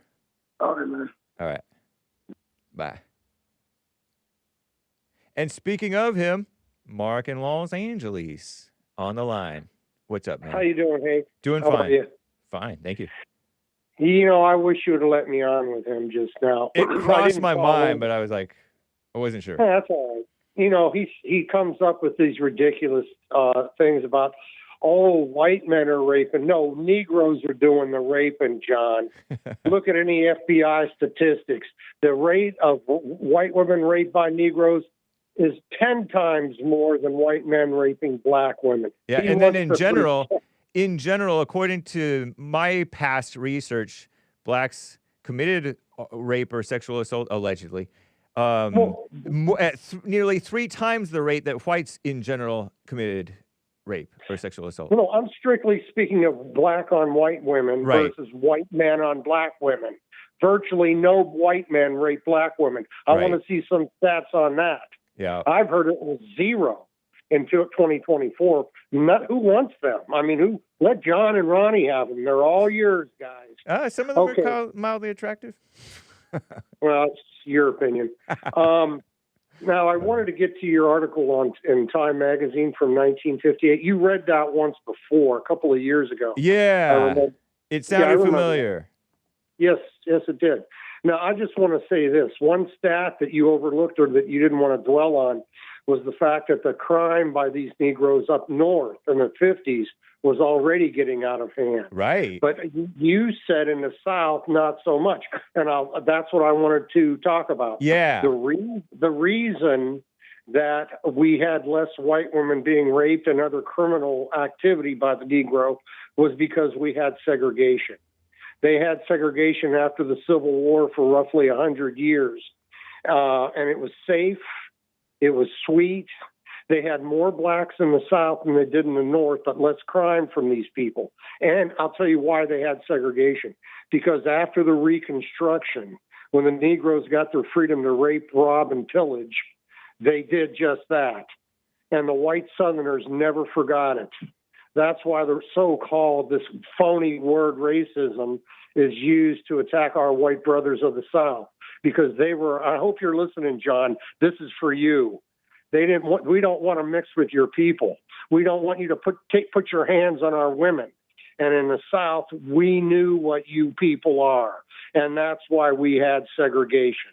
All right, man. All right. Bye. And speaking of him, Mark in Los Angeles on the line. What's up, man? How you doing, Hake? Doing How fine. are you? Fine, thank you. You know, I wish you would have let me on with him just now. It crossed my mind, but I was like, I wasn't sure. That's all right. You know, he comes up with these ridiculous things about, white men are raping. No, Negroes are doing the raping, John. Look at any FBI statistics. The rate of white women raped by Negroes is 10 times more than white men raping black women. Yeah, and then in general, according to my past research, blacks committed rape or sexual assault, allegedly, at nearly 3 times the rate that whites in general committed rape or sexual assault. No, I'm strictly speaking of black on white women versus white men on black women. Virtually no white men rape black women. I want to see some stats on that. Yeah, I've heard it was 0 until 2024. Who wants them? I mean, let John and Ronnie have them. They're all yours, guys. Some of them are mildly attractive. Well, it's your opinion. Now, I wanted to get to your article in Time Magazine from 1958. You read that once before, a couple of years ago. Yeah, it sounded familiar. Yes, it did. Now, I just want to say this. One stat that you overlooked or that you didn't want to dwell on was the fact that the crime by these Negroes up north in the 50s was already getting out of hand. Right. But you said in the South, not so much. And that's what I wanted to talk about. Yeah. The reason that we had less white women being raped and other criminal activity by the Negro was because we had segregation. They had segregation after the Civil War for roughly 100 years. And it was safe. It was sweet. They had more blacks in the South than they did in the North, but less crime from these people. And I'll tell you why they had segregation. Because after the Reconstruction, when the Negroes got their freedom to rape, rob, and pillage, they did just that. And the white Southerners never forgot it. That's why they're so-called, this phony word racism is used to attack our white brothers of the South. Because they were, I hope you're listening, John, this is for you. We don't want to mix with your people. We don't want you to put your hands on our women. And in the South, we knew what you people are. And that's why we had segregation.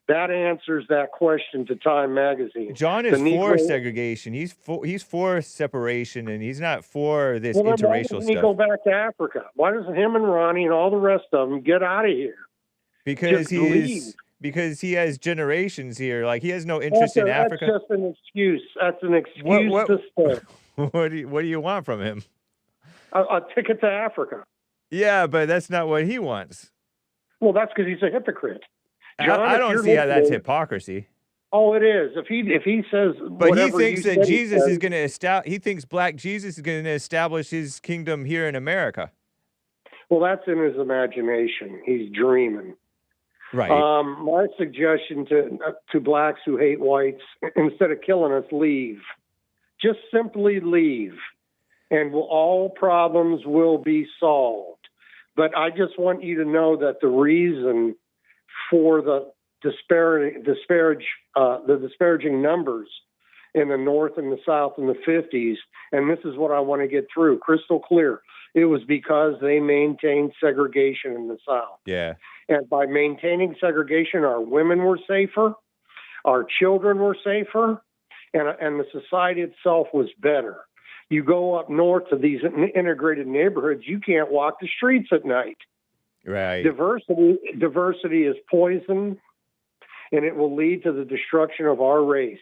That answers that question to Time Magazine. John is for segregation. He's for separation, and he's not for this interracial stuff. Why doesn't he go back to Africa? Why doesn't him and Ronnie and all the rest of them get out of here? Because he has generations here. Like, he has no interest in Africa. That's just an excuse. That's an excuse to stay. What do you want from him? A ticket to Africa. Yeah, but that's not what he wants. Well, that's because he's a hypocrite. John, I don't see how that's hypocrisy. Oh, it is. If he says, but he thinks that Jesus is going to establish. He thinks Black Jesus is going to establish his kingdom here in America. Well, that's in his imagination. He's dreaming. Right. My suggestion to blacks who hate whites, instead of killing us, leave. Just simply leave, and all problems will be solved. But I just want you to know that the reason for the disparaging numbers in the North and the South in the 50s, and this is what I want to get through, crystal clear, it was because they maintained segregation in the South. Yeah. And by maintaining segregation, our women were safer, our children were safer, and the society itself was better. You go up north to these integrated neighborhoods, you can't walk the streets at night. Right. Diversity is poison, and it will lead to the destruction of our race.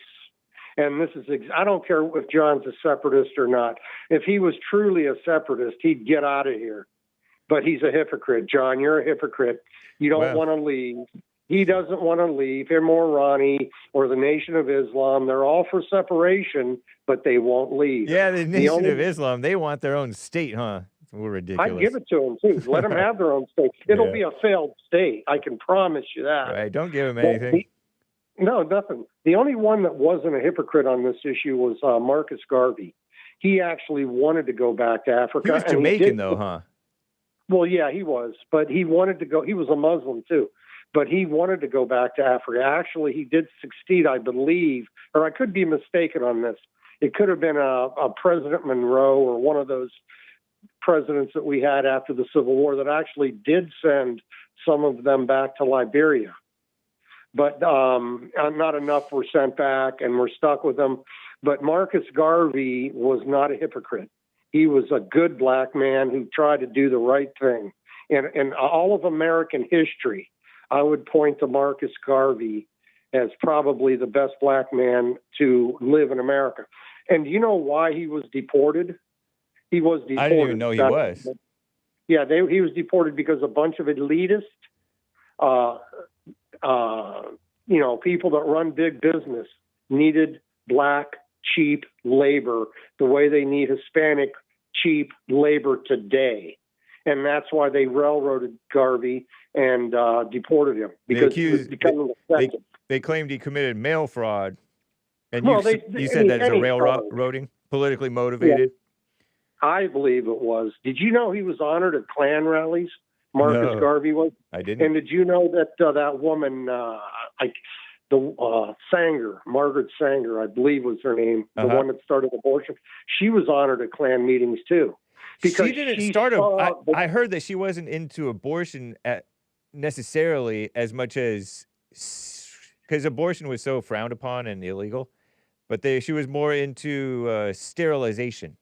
And this is, I don't care if John's a separatist or not. If he was truly a separatist, he'd get out of here. But he's a hypocrite. John, you're a hypocrite. You don't want to leave. He doesn't want to leave. Him or Ronnie or the Nation of Islam, they're all for separation, but they won't leave. Yeah, the Nation of Islam, they want their own state, huh? It's ridiculous. I'd give it to them, too. Let them have their own state. It'll be a failed state. I can promise you that. Right, don't give them anything. No, nothing. The only one that wasn't a hypocrite on this issue was Marcus Garvey. He actually wanted to go back to Africa. He was Jamaican, though, huh? Well, yeah, he was. But he wanted to go. He was a Muslim, too. But he wanted to go back to Africa. Actually, he did succeed, I believe, or I could be mistaken on this. It could have been a President Monroe or one of those presidents that we had after the Civil War that actually did send some of them back to Liberia. But not enough were sent back, and we're stuck with them. But Marcus Garvey was not a hypocrite. He was a good black man who tried to do the right thing. And in all of American history, I would point to Marcus Garvey as probably the best black man to live in America. And do you know why he was deported? He was deported. I didn't even know he was. Yeah, he was deported because a bunch of elitist, people that run big business needed black cheap labor the way they need Hispanic cheap labor today. And that's why they railroaded Garvey and deported him, because he was becoming effective. They claimed he committed mail fraud. And you said that's a railroading, politically motivated? Yeah, I believe it was. Did you know he was honored at Klan rallies? Marcus Garvey was? I didn't. And did you know that that woman, Sanger, Margaret Sanger, I believe was her name, the one that started abortion, she was honored at Klan meetings too. Because she didn't start I heard that she wasn't into abortion necessarily as much as, because abortion was so frowned upon and illegal, but she was more into sterilization.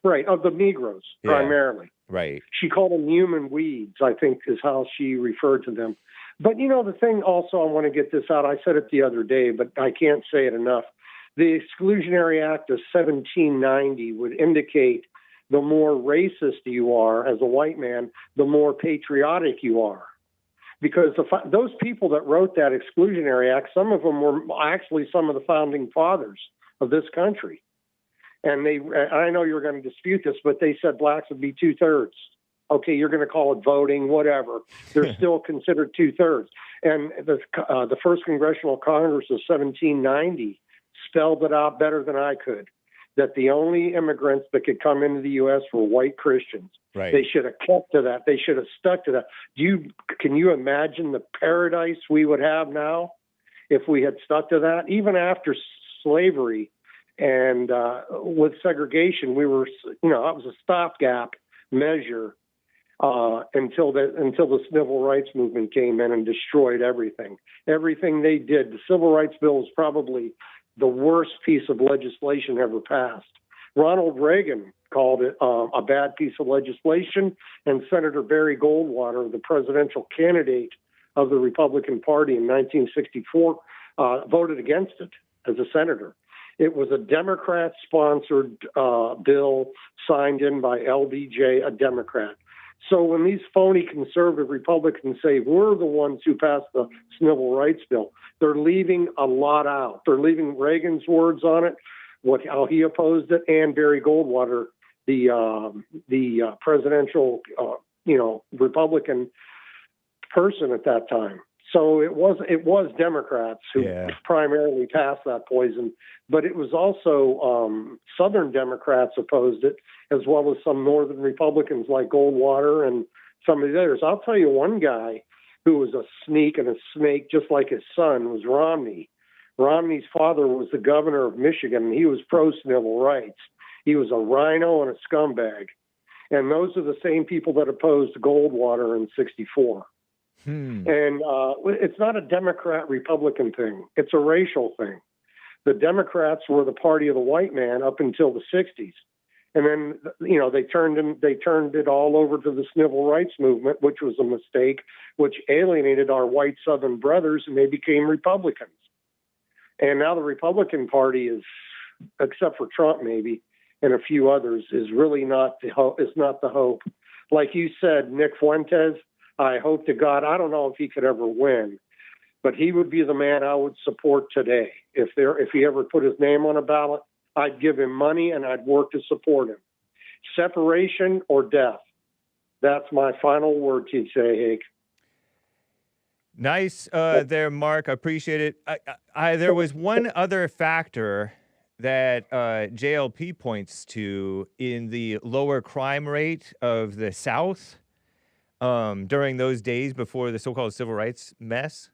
Right, of the Negroes, primarily. Right. She called them human weeds, I think is how she referred to them. But, the thing also, I want to get this out. I said it the other day, but I can't say it enough. The Exclusionary Act of 1790 would indicate the more racist you are as a white man, the more patriotic you are. Because those people that wrote that Exclusionary Act, some of them were actually some of the founding fathers of this country. And I know you're going to dispute this, but they said blacks would be 2/3. Okay, you're going to call it voting, whatever. They're still considered 2/3. And the First Congressional Congress of 1790 spelled it out better than I could, that the only immigrants that could come into the U.S. were white Christians. Right. They should have kept to that. They should have stuck to that. Can you imagine the paradise we would have now if we had stuck to that? Even after slavery and with segregation, we were, it was a stopgap measure until the civil rights movement came in and destroyed everything. Everything they did. The Civil Rights Bill is probably the worst piece of legislation ever passed. Ronald Reagan called it a bad piece of legislation, and Senator Barry Goldwater, the presidential candidate of the Republican Party in 1964, voted against it as a senator. It was a Democrat-sponsored bill signed in by LBJ, a Democrat. So when these phony conservative Republicans say we're the ones who passed the Civil Rights Bill, they're leaving a lot out. They're leaving Reagan's words on it, how he opposed it, and Barry Goldwater, the presidential, Republican person at that time. So it was Democrats who primarily passed that poison, but it was also Southern Democrats opposed it, as well as some Northern Republicans like Goldwater and some of the others. I'll tell you one guy who was a sneak and a snake, just like his son, was Romney. Romney's father was the governor of Michigan, and he was pro-civil rights. He was a rhino and a scumbag. And those are the same people that opposed Goldwater in '64. And it's not a Democrat-Republican thing. It's a racial thing. The Democrats were the party of the white man up until the '60s. And then, they turned it all over to the civil rights movement, which was a mistake, which alienated our white Southern brothers, and they became Republicans. And now the Republican Party is, except for Trump maybe, and a few others, is really not the hope. Like you said, Nick Fuentes, I hope to God, I don't know if he could ever win, but he would be the man I would support today. If he ever put his name on a ballot, I'd give him money and I'd work to support him. Separation or death. That's my final word to you today, Hake. Nice there, Mark. I appreciate it. There was one other factor that JLP points to in the lower crime rate of the South during those days before the so-called civil rights mess.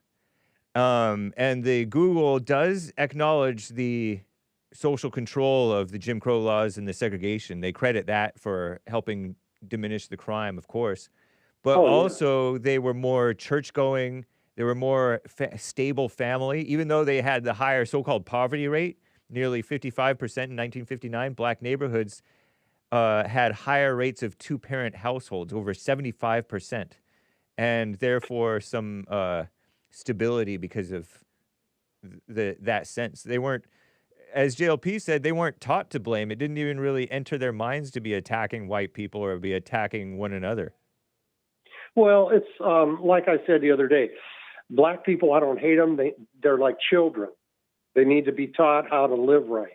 And the Google does acknowledge the social control of the Jim Crow laws and the segregation. They credit that for helping diminish the crime, of course. But also they were more church-going. They were more stable family, even though they had the higher so-called poverty rate, nearly 55% in 1959. Black neighborhoods had higher rates of two-parent households, over 75%, and therefore some stability because of that sense. They weren't, as JLP said, they weren't taught to blame. It didn't even really enter their minds to be attacking white people or be attacking one another. Well, it's like I said the other day, black people, I don't hate them. They're like children. They need to be taught how to live right.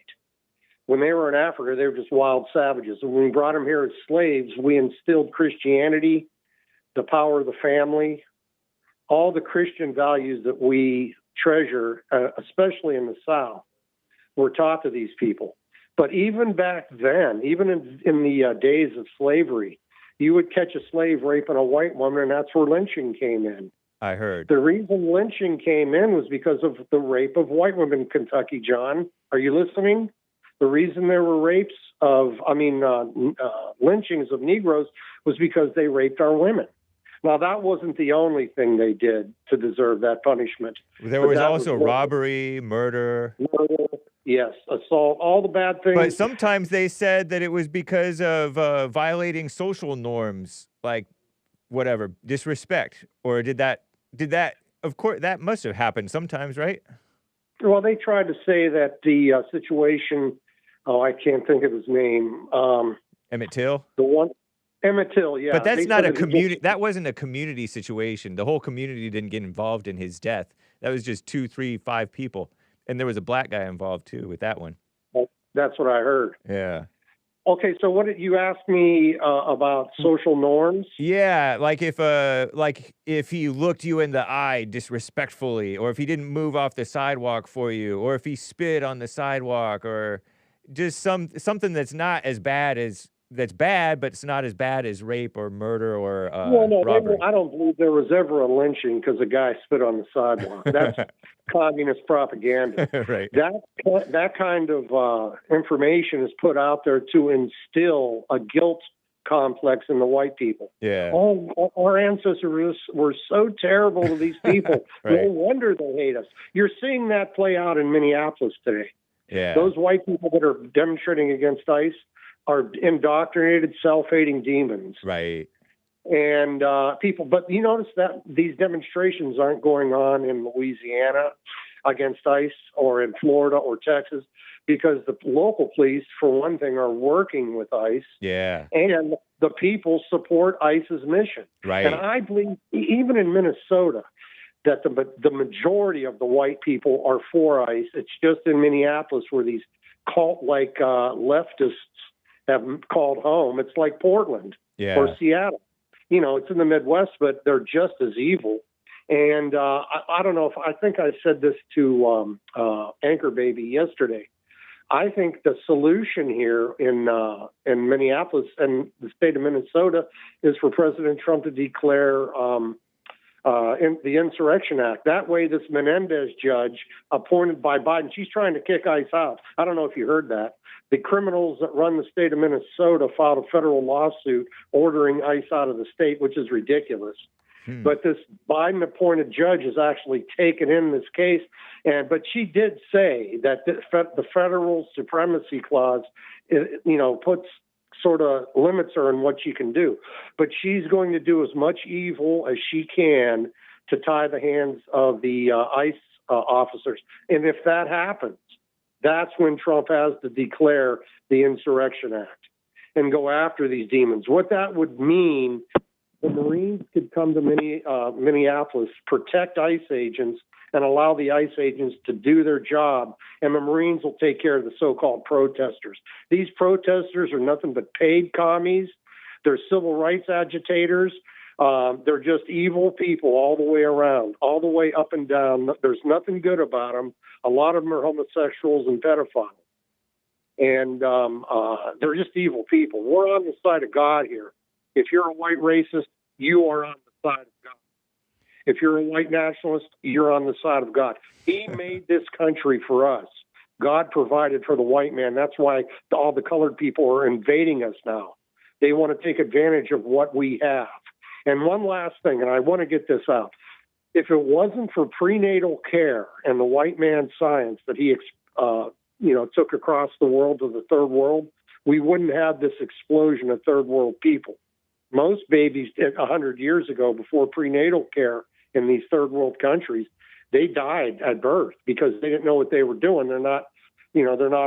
When they were in Africa, they were just wild savages. And when we brought them here as slaves, we instilled Christianity, the power of the family, all the Christian values that we treasure, especially in the South, were taught to these people. But even back then, even in the days of slavery, you would catch a slave raping a white woman, and that's where lynching came in. I heard. The reason lynching came in was because of the rape of white women in Kentucky, John. Are you listening? The reason there were lynchings of Negroes was because they raped our women. Now, that wasn't the only thing they did to deserve that punishment. There was also robbery, murder. Yes, assault, all the bad things. But sometimes they said that it was because of violating social norms, like whatever, disrespect. Or did that, of course, that must have happened sometimes, right? Well, they tried to say that the situation, I can't think of his name. Emmett Till? The one, Emmett Till, yeah. But that's not a community, that wasn't a community situation. The whole community didn't get involved in his death. That was just 2, 3, 5 people. And there was a black guy involved, too, with that one. That's what I heard. Yeah. Okay, so what did you ask me about social norms? Yeah, like if he looked you in the eye disrespectfully, or if he didn't move off the sidewalk for you, or if he spit on the sidewalk, or just something that's not as bad as that's bad, but it's not as bad as rape or murder or robbery. I don't believe there was ever a lynching because a guy spit on the sidewalk. That's communist propaganda. Right. That kind of information is put out there to instill a guilt complex in the white people. Yeah. Oh, our ancestors were so terrible to these people. Right. No wonder they hate us. You're seeing that play out in Minneapolis today. Yeah. Those white people that are demonstrating against ICE are indoctrinated, self-hating demons. Right. And people, but you notice that these demonstrations aren't going on in Louisiana against ICE or in Florida or Texas because the local police, for one thing, are working with ICE. Yeah. And the people support ICE's mission. Right. And I believe even in Minnesota that the majority of the white people are for ICE. It's just in Minneapolis where these cult-like leftists have called home. It's like Portland or Seattle. it's in the Midwest, but they're just as evil. And I don't know if I think I said this to Anchor Baby yesterday. I think the solution here in Minneapolis and the state of Minnesota is for President Trump to declare the Insurrection Act. That way, this Menendez judge appointed by Biden, she's trying to kick ICE out. I don't know if you heard that. The criminals that run the state of Minnesota filed a federal lawsuit ordering ICE out of the state, which is ridiculous. But this Biden-appointed judge has actually taken in this case, but she did say that the federal supremacy clause, puts sort of limits her on what she can do. But she's going to do as much evil as she can to tie the hands of the ICE officers. And if that happens, that's when Trump has to declare the Insurrection Act and go after these demons. What that would mean, the Marines could come to Minneapolis, protect ICE agents, and allow the ICE agents to do their job, and the Marines will take care of the so-called protesters. These protesters are nothing but paid commies. They're civil rights agitators. They're just evil people all the way around, all the way up and down. There's nothing good about them. A lot of them are homosexuals and pedophiles. And they're just evil people. We're on the side of God here. If you're a white racist, you are on the side of God. If you're a white nationalist, you're on the side of God. He made this country for us. God provided for the white man. That's why all the colored people are invading us now. They want to take advantage of what we have. And one last thing, and I want to get this out. If it wasn't for prenatal care and the white man's science that he took across the world to the third world, we wouldn't have this explosion of third world people. Most babies 100 years ago, before prenatal care in these third world countries, they died at birth because they didn't know what they were doing. They're not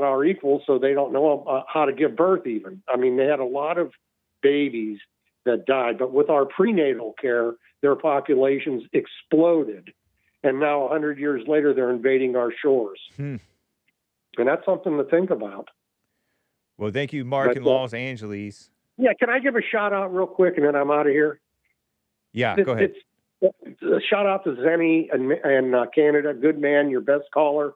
our equals, so they don't know how to give birth even. I mean, they had a lot of babies that died, but with our prenatal care, their populations exploded. And now 100 years later, they're invading our shores. And that's something to think about. Well, thank you, Mark in Los Angeles. Yeah, can I give a shout-out real quick, and then I'm out of here? Yeah, go ahead. A shout-out to Zenny and Canada. Good man, your best caller.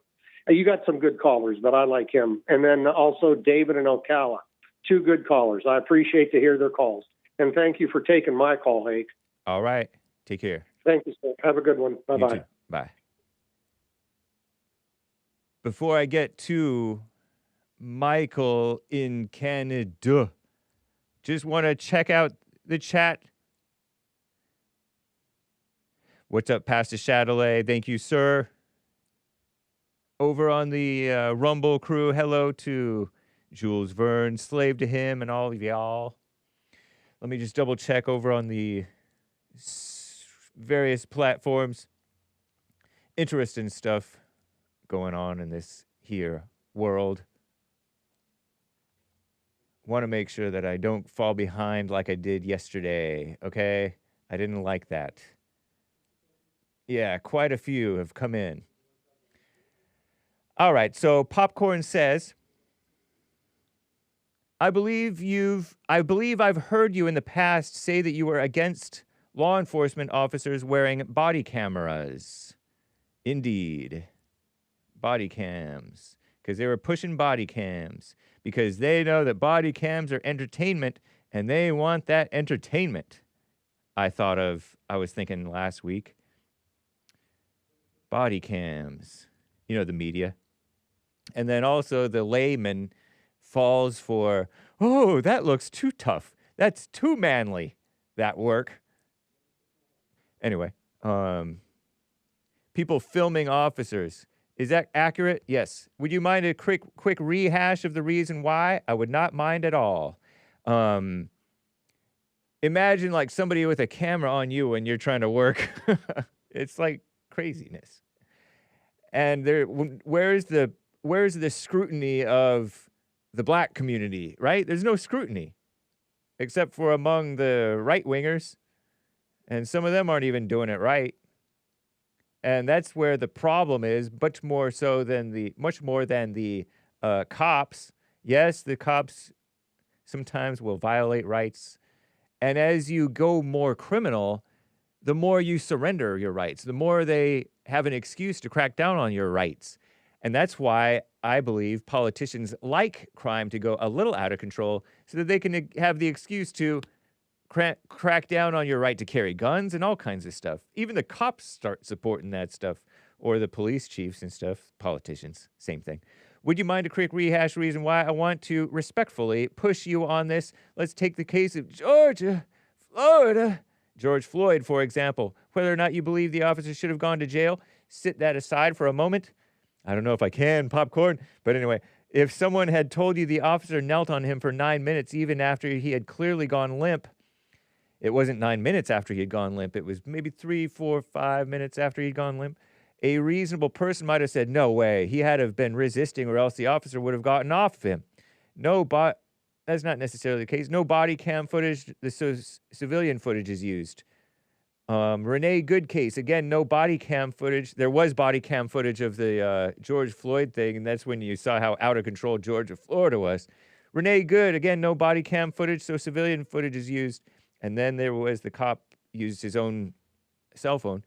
You got some good callers, but I like him. And then also David and Ocala, two good callers. I appreciate to hear their calls. And thank you for taking my call, Hake. All right. Take care. Thank you, sir. Have a good one. Bye-bye. You too. Bye. Before I get to Michael in Canada, just want to check out the chat. What's up, Pastor Chatelet? Thank you, sir. Over on the Rumble crew, hello to Jules Verne, slave to him, and all of y'all. Let me just double check over on the various platforms. Interesting stuff going on in this here world. Want to make sure that I don't fall behind like I did yesterday, okay? I didn't like that. Yeah, quite a few have come in. All right, so Popcorn says, I believe I've heard you in the past say that you were against law enforcement officers wearing body cameras. Indeed. Body cams. Because they were pushing body cams. Because they know that body cams are entertainment, and they want that entertainment. I was thinking last week. Body cams. You know, the media. And then also the layman falls for, oh, that looks too tough. That's too manly, that work. Anyway, people filming officers. Is that accurate? Yes. Would you mind a quick rehash of the reason why? I would not mind at all. Imagine like somebody with a camera on you when you're trying to work. It's like craziness. And where's the scrutiny of the black community, right? There's no scrutiny, except for among the right-wingers. And some of them aren't even doing it right. And that's where the problem is, much more than the cops. Yes, the cops sometimes will violate rights And as you go more criminal, the more you surrender your rights, the more they have an excuse to crack down on your rights. And that's why I believe politicians like crime to go a little out of control so that they can have the excuse to crack down on your right to carry guns and all kinds of stuff. Even the cops start supporting that stuff, or the police chiefs and stuff, politicians, same thing. Would you mind a quick rehash reason why I want to respectfully push you on this? Let's take the case of Georgia, Florida. George Floyd, for example. Whether or not you believe the officer should have gone to jail, sit that aside for a moment. I don't know if I can, popcorn. But anyway, if someone had told you the officer knelt on him for 9 minutes even after he had clearly gone limp, it wasn't 9 minutes after he had gone limp. It was maybe 3, 4, 5 minutes after he'd gone limp. A reasonable person might have said, no way, he had to have been resisting or else the officer would have gotten off of him. That's not necessarily the case. No body cam footage, the civilian footage is used. Renee Good case, again, no body cam footage. There was body cam footage of the George Floyd thing, and that's when you saw how out of control Georgia, Florida was. Renee Good, again, no body cam footage, so civilian footage is used. And then there was the cop used his own cell phone.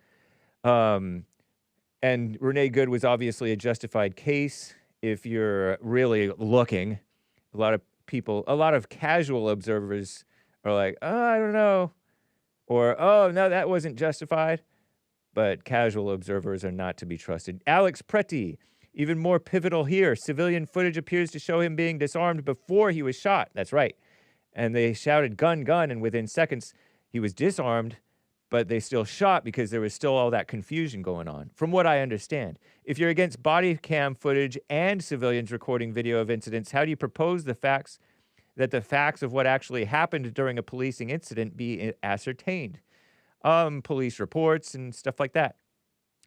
And Renee Good was obviously a justified case if you're really looking. A lot of casual observers are like, oh, I don't know. Or, oh, no, that wasn't justified. But casual observers are not to be trusted. Alex Pretti, even more pivotal here. Civilian footage appears to show him being disarmed before he was shot. That's right. And they shouted, gun, gun, and within seconds, he was disarmed, but they still shot because there was still all that confusion going on, from what I understand. If you're against body cam footage and civilians recording video of incidents, how do you propose the facts of what actually happened during a policing incident be ascertained? Police reports and stuff like that.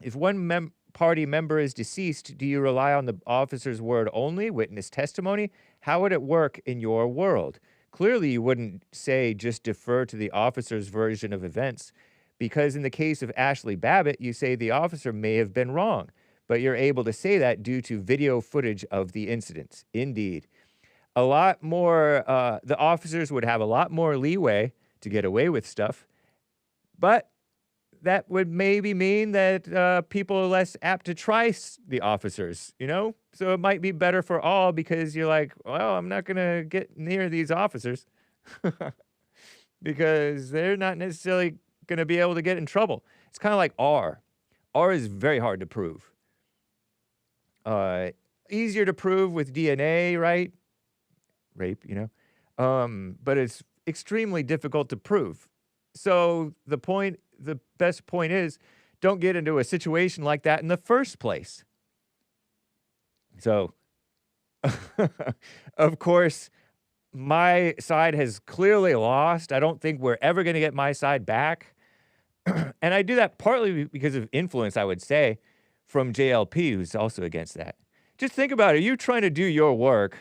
If one party member is deceased, do you rely on the officer's word only, witness testimony? How would it work in your world? Clearly, you wouldn't say just defer to the officer's version of events, because in the case of Ashley Babbitt, you say the officer may have been wrong, but you're able to say that due to video footage of the incidents. Indeed. A lot more, the officers would have a lot more leeway to get away with stuff, but that would maybe mean that people are less apt to try the officers, you know? So it might be better for all because you're like, well, I'm not going to get near these officers because they're not necessarily going to be able to get in trouble. It's kind of like R. R is very hard to prove. Easier to prove with DNA, right? Rape, you know? But it's extremely difficult to prove. So the best point is, don't get into a situation like that in the first place. So, of course, my side has clearly lost. I don't think we're ever going to get my side back. And I do that partly because of influence, I would say, from JLP, who's also against that. Just think about it. You're trying to do your work,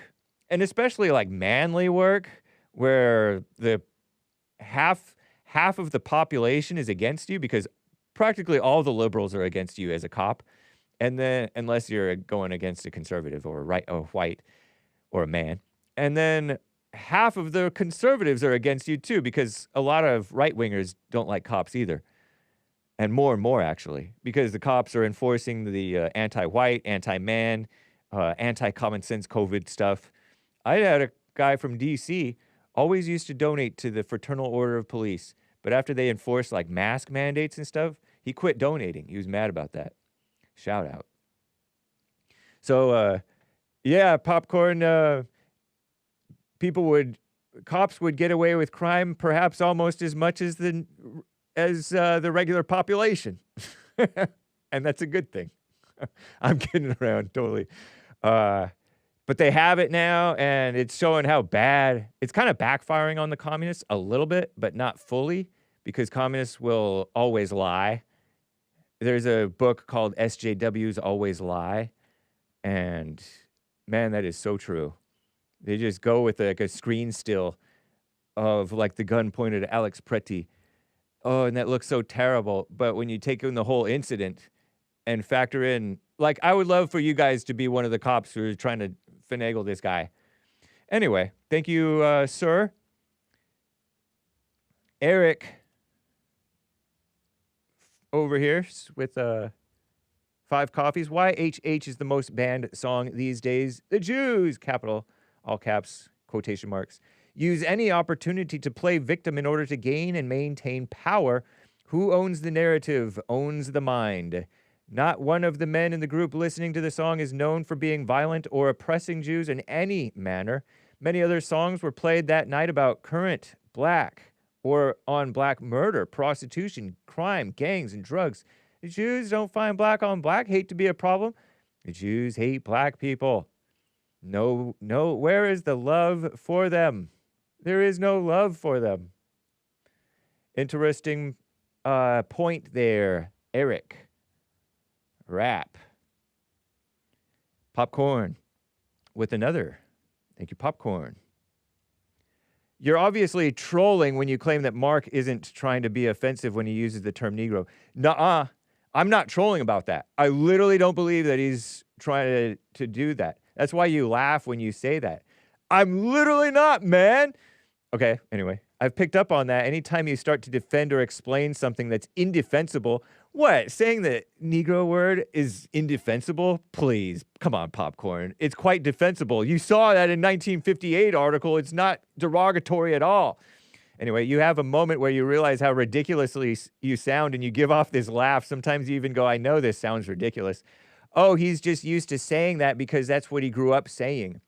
and especially like manly work, where the half of the population is against you because practically all the liberals are against you as a cop. And then, unless you're going against a conservative or white or a man. And then half of the conservatives are against you too, because a lot of right-wingers don't like cops either. And more actually, because the cops are enforcing the anti-white, anti-man, anti-common sense COVID stuff. I had a guy from DC always used to donate to the Fraternal Order of Police. But after they enforced like mask mandates and stuff, he quit donating. He was mad about that. Shout out. So, yeah, popcorn, cops would get away with crime perhaps almost as much as the regular population. And that's a good thing. I'm kidding around, totally. But they have it now, and it's showing how bad. It's kind of backfiring on the communists a little bit, but not fully, because communists will always lie. There's a book called SJWs Always Lie, and man, that is so true. They just go with like a screen still of like the gun pointed at Alex Pretti. Oh, and that looks so terrible. But when you take in the whole incident and factor in, like, I would love for you guys to be one of the cops who are trying to finagle this guy. Anyway, thank you, sir. Eric over here with 5 coffees. Why HH is the most banned song these days? The Jews, capital, all caps, quotation marks, use any opportunity to play victim in order to gain and maintain power. Who owns the narrative owns the mind. Not one of the men in the group listening to the song is known for being violent or oppressing Jews in any manner. Many other songs were played that night about current black or on black murder, prostitution, crime, gangs, and drugs. The Jews don't find black on black hate to be a problem. The Jews hate black people. No, where is the love for them? There is no love for them. Interesting point there, Eric. Rap. Popcorn with another. Thank you, Popcorn. You're obviously trolling when you claim that Mark isn't trying to be offensive when he uses the term Negro. Nuh-uh. I'm not trolling about that. I literally don't believe that he's trying to do that. That's why you laugh when you say that. I'm literally not, man. Okay, anyway. I've picked up on that. Anytime you start to defend or explain something that's indefensible, what? Saying the Negro word is indefensible? Please, come on, Popcorn. It's quite defensible. You saw that in 1958 article. It's not derogatory at all. Anyway, you have a moment where you realize how ridiculously you sound and you give off this laugh. Sometimes you even go, I know this sounds ridiculous. Oh, he's just used to saying that because that's what he grew up saying.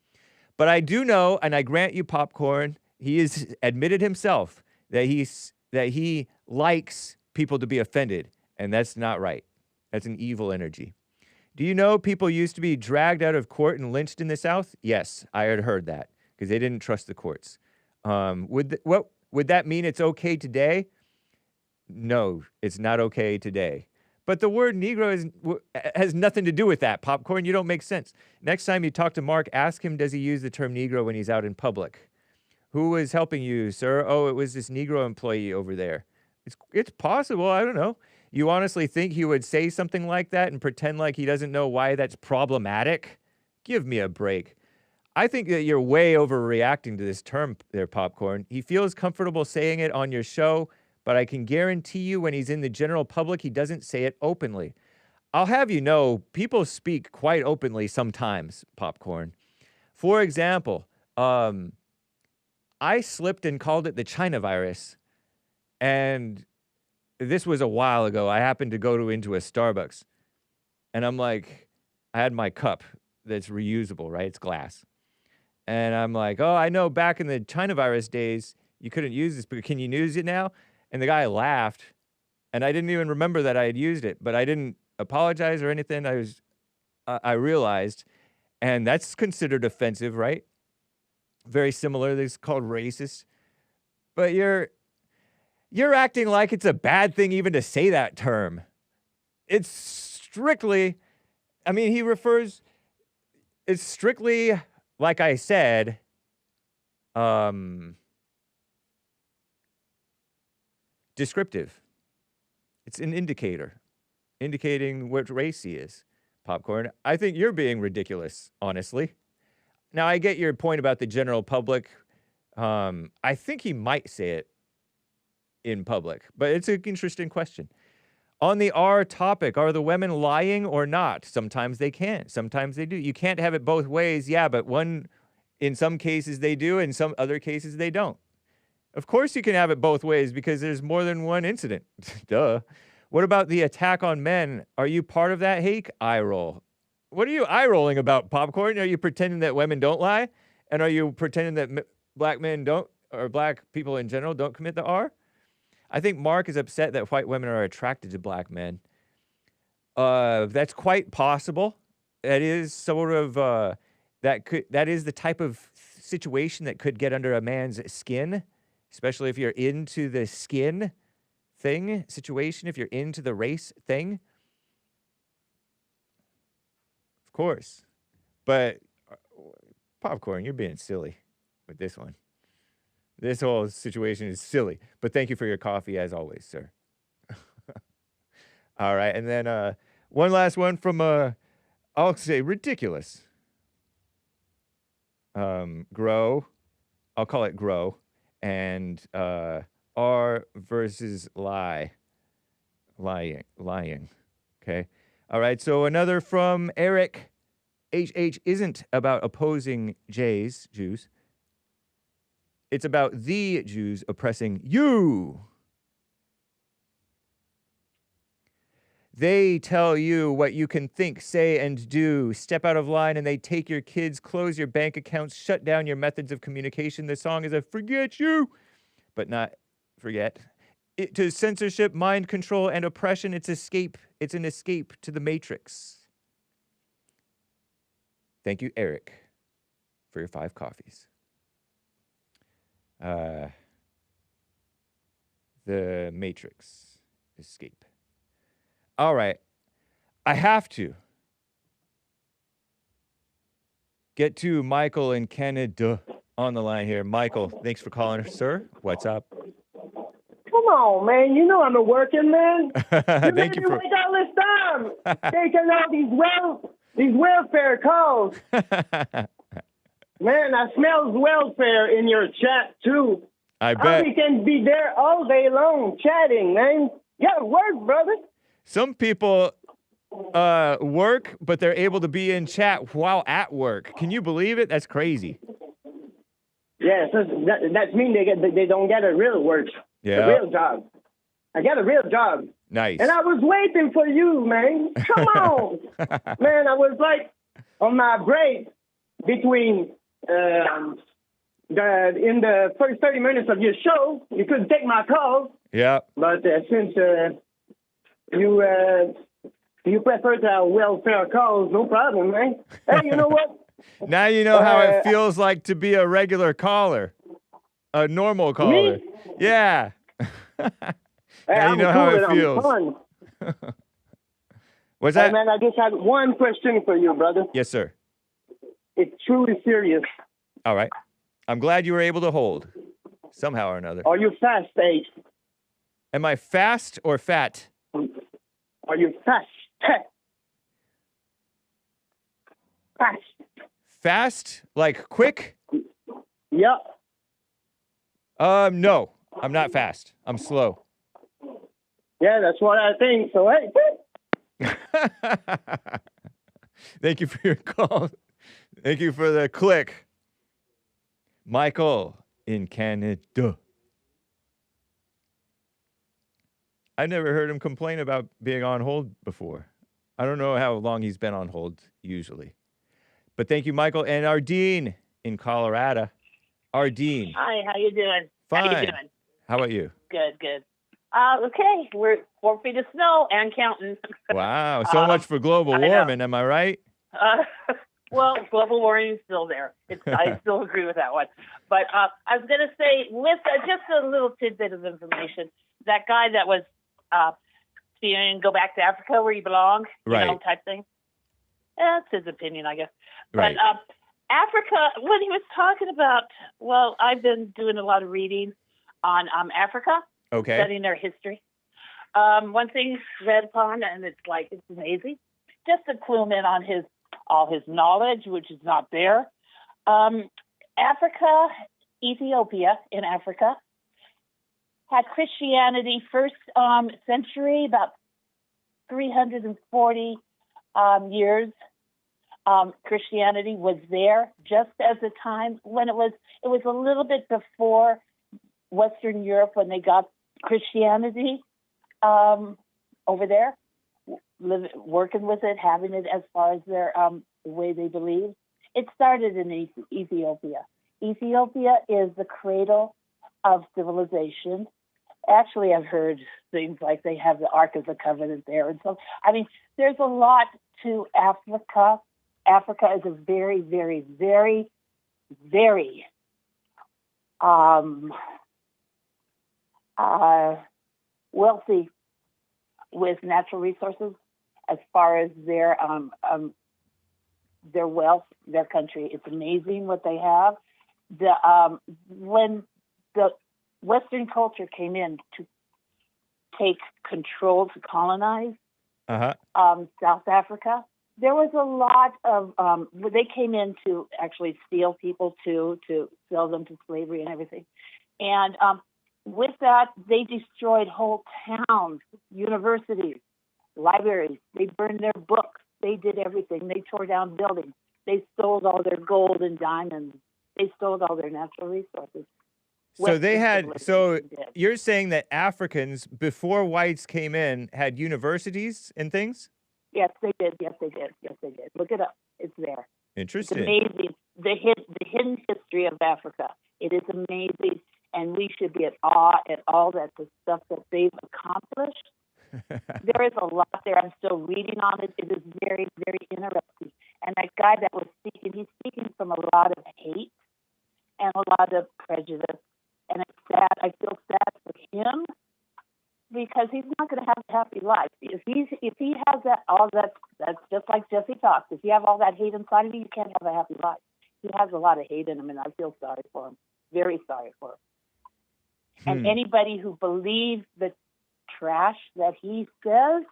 But I do know, and I grant you, Popcorn, he has admitted himself that he likes people to be offended, and that's not right. That's an evil energy. Do you know people used to be dragged out of court and lynched in the South? Yes, I had heard that because they didn't trust the courts. Would that mean it's okay today? No, it's not okay today. But the word Negro has nothing to do with that, Popcorn. You don't make sense. Next time you talk to Mark, ask him, does he use the term Negro when he's out in public? Who was helping you, sir? Oh, it was this Negro employee over there. It's possible. I don't know. You honestly think he would say something like that and pretend like he doesn't know why that's problematic? Give me a break. I think that you're way overreacting to this term there, Popcorn. He feels comfortable saying it on your show, but I can guarantee you when he's in the general public, he doesn't say it openly. I'll have you know, people speak quite openly sometimes, Popcorn. For example, I slipped and called it the China virus, and this was a while ago. I happened to go into a Starbucks, and I'm like, I had my cup that's reusable, right? It's glass. And I'm like, oh, I know back in the China virus days, you couldn't use this, but can you use it now? And the guy laughed, and I didn't even remember that I had used it, but I didn't apologize or anything. I realized, and that's considered offensive, right? Very similar. It's called racist. But you're acting like it's a bad thing even to say that term. It's strictly, I mean, it's strictly, like I said, descriptive. It's an indicator, indicating what race he is, Popcorn. I think you're being ridiculous, honestly. Now, I get your point about the general public. I think he might say it in public, but it's an interesting question. On the R topic, are the women lying or not? Sometimes they can. Sometimes they do. You can't have it both ways. Yeah, but in some cases they do, in some other cases they don't. Of course you can have it both ways because there's more than one incident. Duh. What about the attack on men? Are you part of that, Hake? Eye roll. What are you eye-rolling about, Popcorn? Are you pretending that women don't lie? And are you pretending that black men don't, or black people in general don't commit the R? I think Mark is upset that white women are attracted to black men. That's quite possible. That is sort of, that is the type of situation that could get under a man's skin, especially if you're into the skin thing situation, if you're into the race thing. Course, but Popcorn, you're being silly with this one. This whole situation is silly, but thank you for your coffee as always, sir. All right, and then one last one from I'll say ridiculous. Grow, I'll call it Grow, and R versus lying. Okay. All right. So another from Eric. HH isn't about opposing Jews. It's about the Jews oppressing you. They tell you what you can think, say, and do. Step out of line and they take your kids, close your bank accounts, shut down your methods of communication. The song is a forget you, but not forget. To censorship, mind control, and oppression, it's escape. It's an escape to the matrix. Thank you, Eric, for your 5 coffees. The matrix. Escape. All right. I have to get to Michael in Canada on the line here. Michael, thanks for calling us, sir. What's up? Come on, man. You know I'm a working man. Thank you for wait all this time taking all these welfare calls. Man, I smells welfare in your chat too. I bet. We can be there all day long chatting, man. You gotta work, brother. Some people work, but they're able to be in chat while at work. Can you believe it? That's crazy. Yeah, so that means they don't get a real work, a real job. I got a real job. Nice. And I was waiting for you, man. Come on. Man, I was like on my break between in the first 30 minutes of your show. You couldn't take my call. Yeah. But since you prefer to have welfare calls, no problem, man. Hey, you know what? Now you know how it feels like to be a regular caller, a normal caller. Me? Yeah. Now you know how it feels. What's that? Hey, man, I just had one question for you, brother. Yes, sir. It's truly serious. All right. I'm glad you were able to hold somehow or another. Are you fast, Ace? Am I fast or fat? Are you fast? Fast. Fast? Like quick? Yep. No. I'm not fast. I'm slow. Yeah, that's what I think. So, hey. Thank you for your call. Thank you for the click. Michael in Canada. I never heard him complain about being on hold before. I don't know how long he's been on hold usually. But thank you, Michael. And Ardene in Colorado. Ardene. Hi, how you doing? Fine. How you doing? How about you? Good, good. Okay, we're 4 feet of snow and counting. Wow, so much for global warming, am I right? Well, global warming is still there. I still agree with that one. But I was going to say, with just a little tidbit of information, that guy that was saying go back to Africa where you belong, you know, type thing. That's his opinion, I guess. Right. But Africa, when he was talking about, well, I've been doing a lot of reading on Africa, studying their history. One thing read upon, and it's amazing, just to clue him in on all his knowledge, which is not there. Africa, Ethiopia in Africa, had Christianity first century, about 340 years. Christianity was there just as a time when it was a little bit before Western Europe when they got Christianity over there, working with it, having it as far as their way they believe. It started in Ethiopia. Ethiopia is the cradle of civilization. Actually, I've heard things like they have the Ark of the Covenant there. And so, I mean, there's a lot to Africa. Africa is a very, very, very, very wealthy with natural resources as far as their wealth, their country. It's amazing what they have. When the Western culture came in to take control, to colonize South Africa, there was a lot of, they came in to actually steal people too, to sell them to slavery and everything. And with that, they destroyed whole towns, universities, libraries. They burned their books. They did everything. They tore down buildings. They stole all their gold and diamonds. They stole all their natural resources. So they had, so civilization did. you're saying that Africans, before whites came in, had universities and things? Yes, they did. Yes, they did. Yes, they did. Look it up. It's there. It's Interesting. amazing. The hidden history of Africa. It is amazing, and we should be at awe at all that the stuff that they've accomplished. There is a lot there. I'm still reading on it. It is very, very interesting. And that guy that was speaking, he's speaking from a lot of hate and a lot of prejudice. And it's sad. I feel sad for him because he's not going to have a happy life. If he has that's just like Jesse talks. If you have all that hate inside of you, you can't have a happy life. He has a lot of hate in him, and I feel sorry for him. Very sorry for him. And anybody who believes the trash that he says,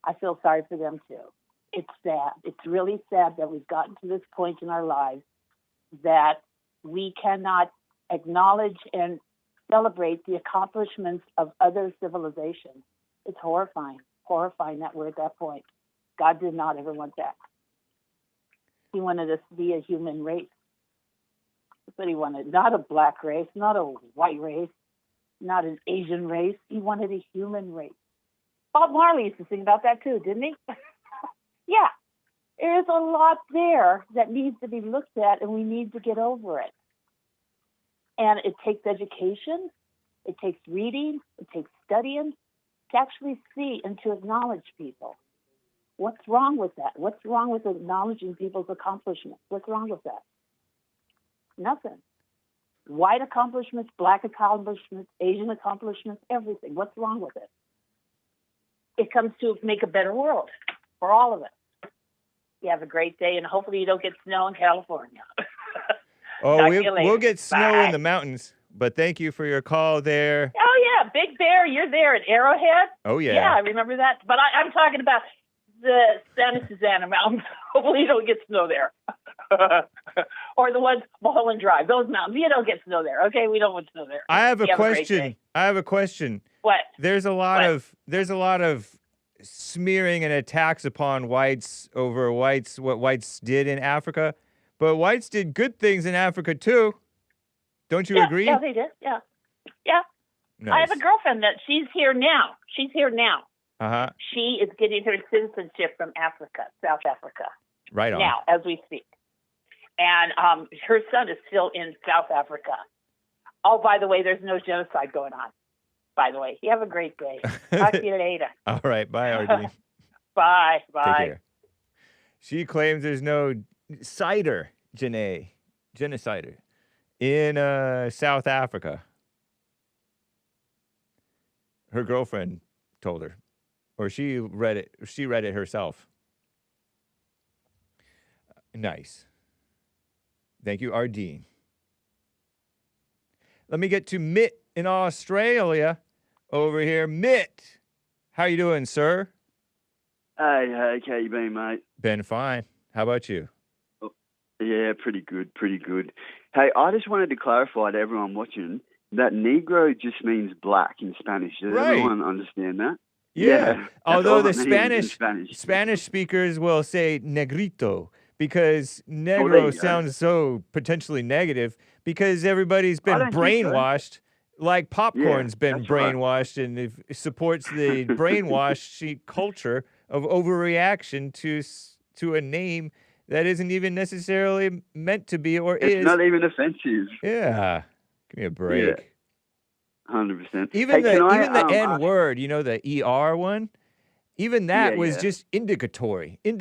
I feel sorry for them too. It's sad. It's really sad that we've gotten to this point in our lives that we cannot acknowledge and celebrate the accomplishments of other civilizations. It's horrifying that we're at that point. God did not ever want that. He wanted us to be a human race. That's what he wanted. Not a black race, not a white race, not an Asian race. He wanted a human race. Bob Marley used to sing about that too, didn't he? Yeah. There's a lot there that needs to be looked at, and we need to get over it. And it takes education, it takes reading, it takes studying to actually see and to acknowledge people. What's wrong with that? What's wrong with acknowledging people's accomplishments? What's wrong with that? Nothing. White accomplishments, black accomplishments, Asian accomplishments, everything. What's wrong with it? It comes to make a better world for all of us. You have a great day, and hopefully you don't get snow in California. Oh, we'll get snow in the mountains, but thank you for your call there. Oh, yeah, Big Bear, you're there at Arrowhead. Oh, yeah. Yeah, I remember that. But I'm talking about the Santa Susana Mountains. Hopefully you don't get snow there. Or the ones, Mulholland Drive, those mountains. You don't get snow there, okay? We don't want snow there. I have a question. What? There's a lot of smearing and attacks upon whites over what whites did in Africa. But whites did good things in Africa, too. Don't you agree? Yeah, they did. Yeah. Yeah. Nice. I have a girlfriend that she's here now. Uh-huh. She is getting her citizenship from Africa, South Africa. Right on. Now, as we speak. And her son is still in South Africa. Oh, by the way, there's no genocide going on. By the way, you have a great day. Talk to you later. All right. Bye, Ardene. Bye. Take care. She claims there's no genocider in South Africa. Her girlfriend told her, or she read it herself. Nice. Thank you, Ardene. Let me get to Mitt in Australia over here. Mitt, how you doing, sir? Hey, how you been, mate? Been fine. How about you? Yeah, pretty good. Hey, I just wanted to clarify to everyone watching that Negro just means black in Spanish. Does everyone understand that? Yeah. Although the Spanish speakers will say negrito because negro sounds so potentially negative because everybody's been brainwashed. Like popcorn's been brainwashed and it supports the brainwashed culture of overreaction to a name that isn't even necessarily meant to be or is. It's not even offensive. Yeah. Give me a break. Yeah. 100%. Even the N word, the ER one, even that was just indicatory. It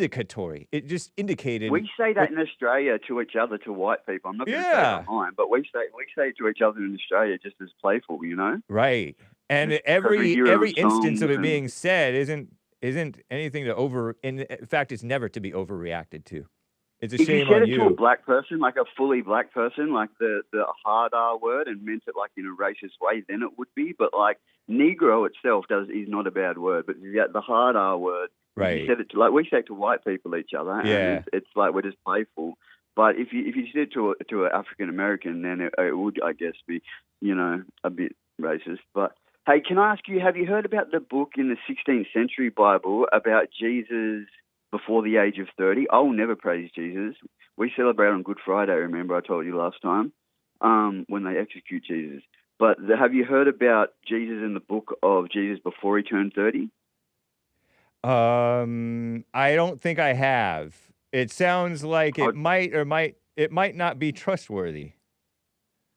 just indicated. We say that in Australia to each other, to white people. I'm not going to say it online, but we say it to each other in Australia just as playful, Right. And every instance of it being said isn't anything to in fact, it's never to be overreacted to. It's a shame on you. If you said it to a black person, like a fully black person, like the hard R word, and meant it like in a racist way, then it would be. But like Negro itself is not a bad word, but you get the hard R word. Right. You said it to, we say it to white people each other. And it's like we're just playful. But if you said it to an African American, then it would, I guess, be a bit racist. But hey, can I ask you, have you heard about the book in the 16th century Bible about Jesus before the age of 30? I will never praise Jesus. We celebrate on Good Friday, remember I told you last time, when they execute Jesus. But have you heard about Jesus in the book of Jesus before he turned 30? I don't think I have. It sounds like it might not be trustworthy.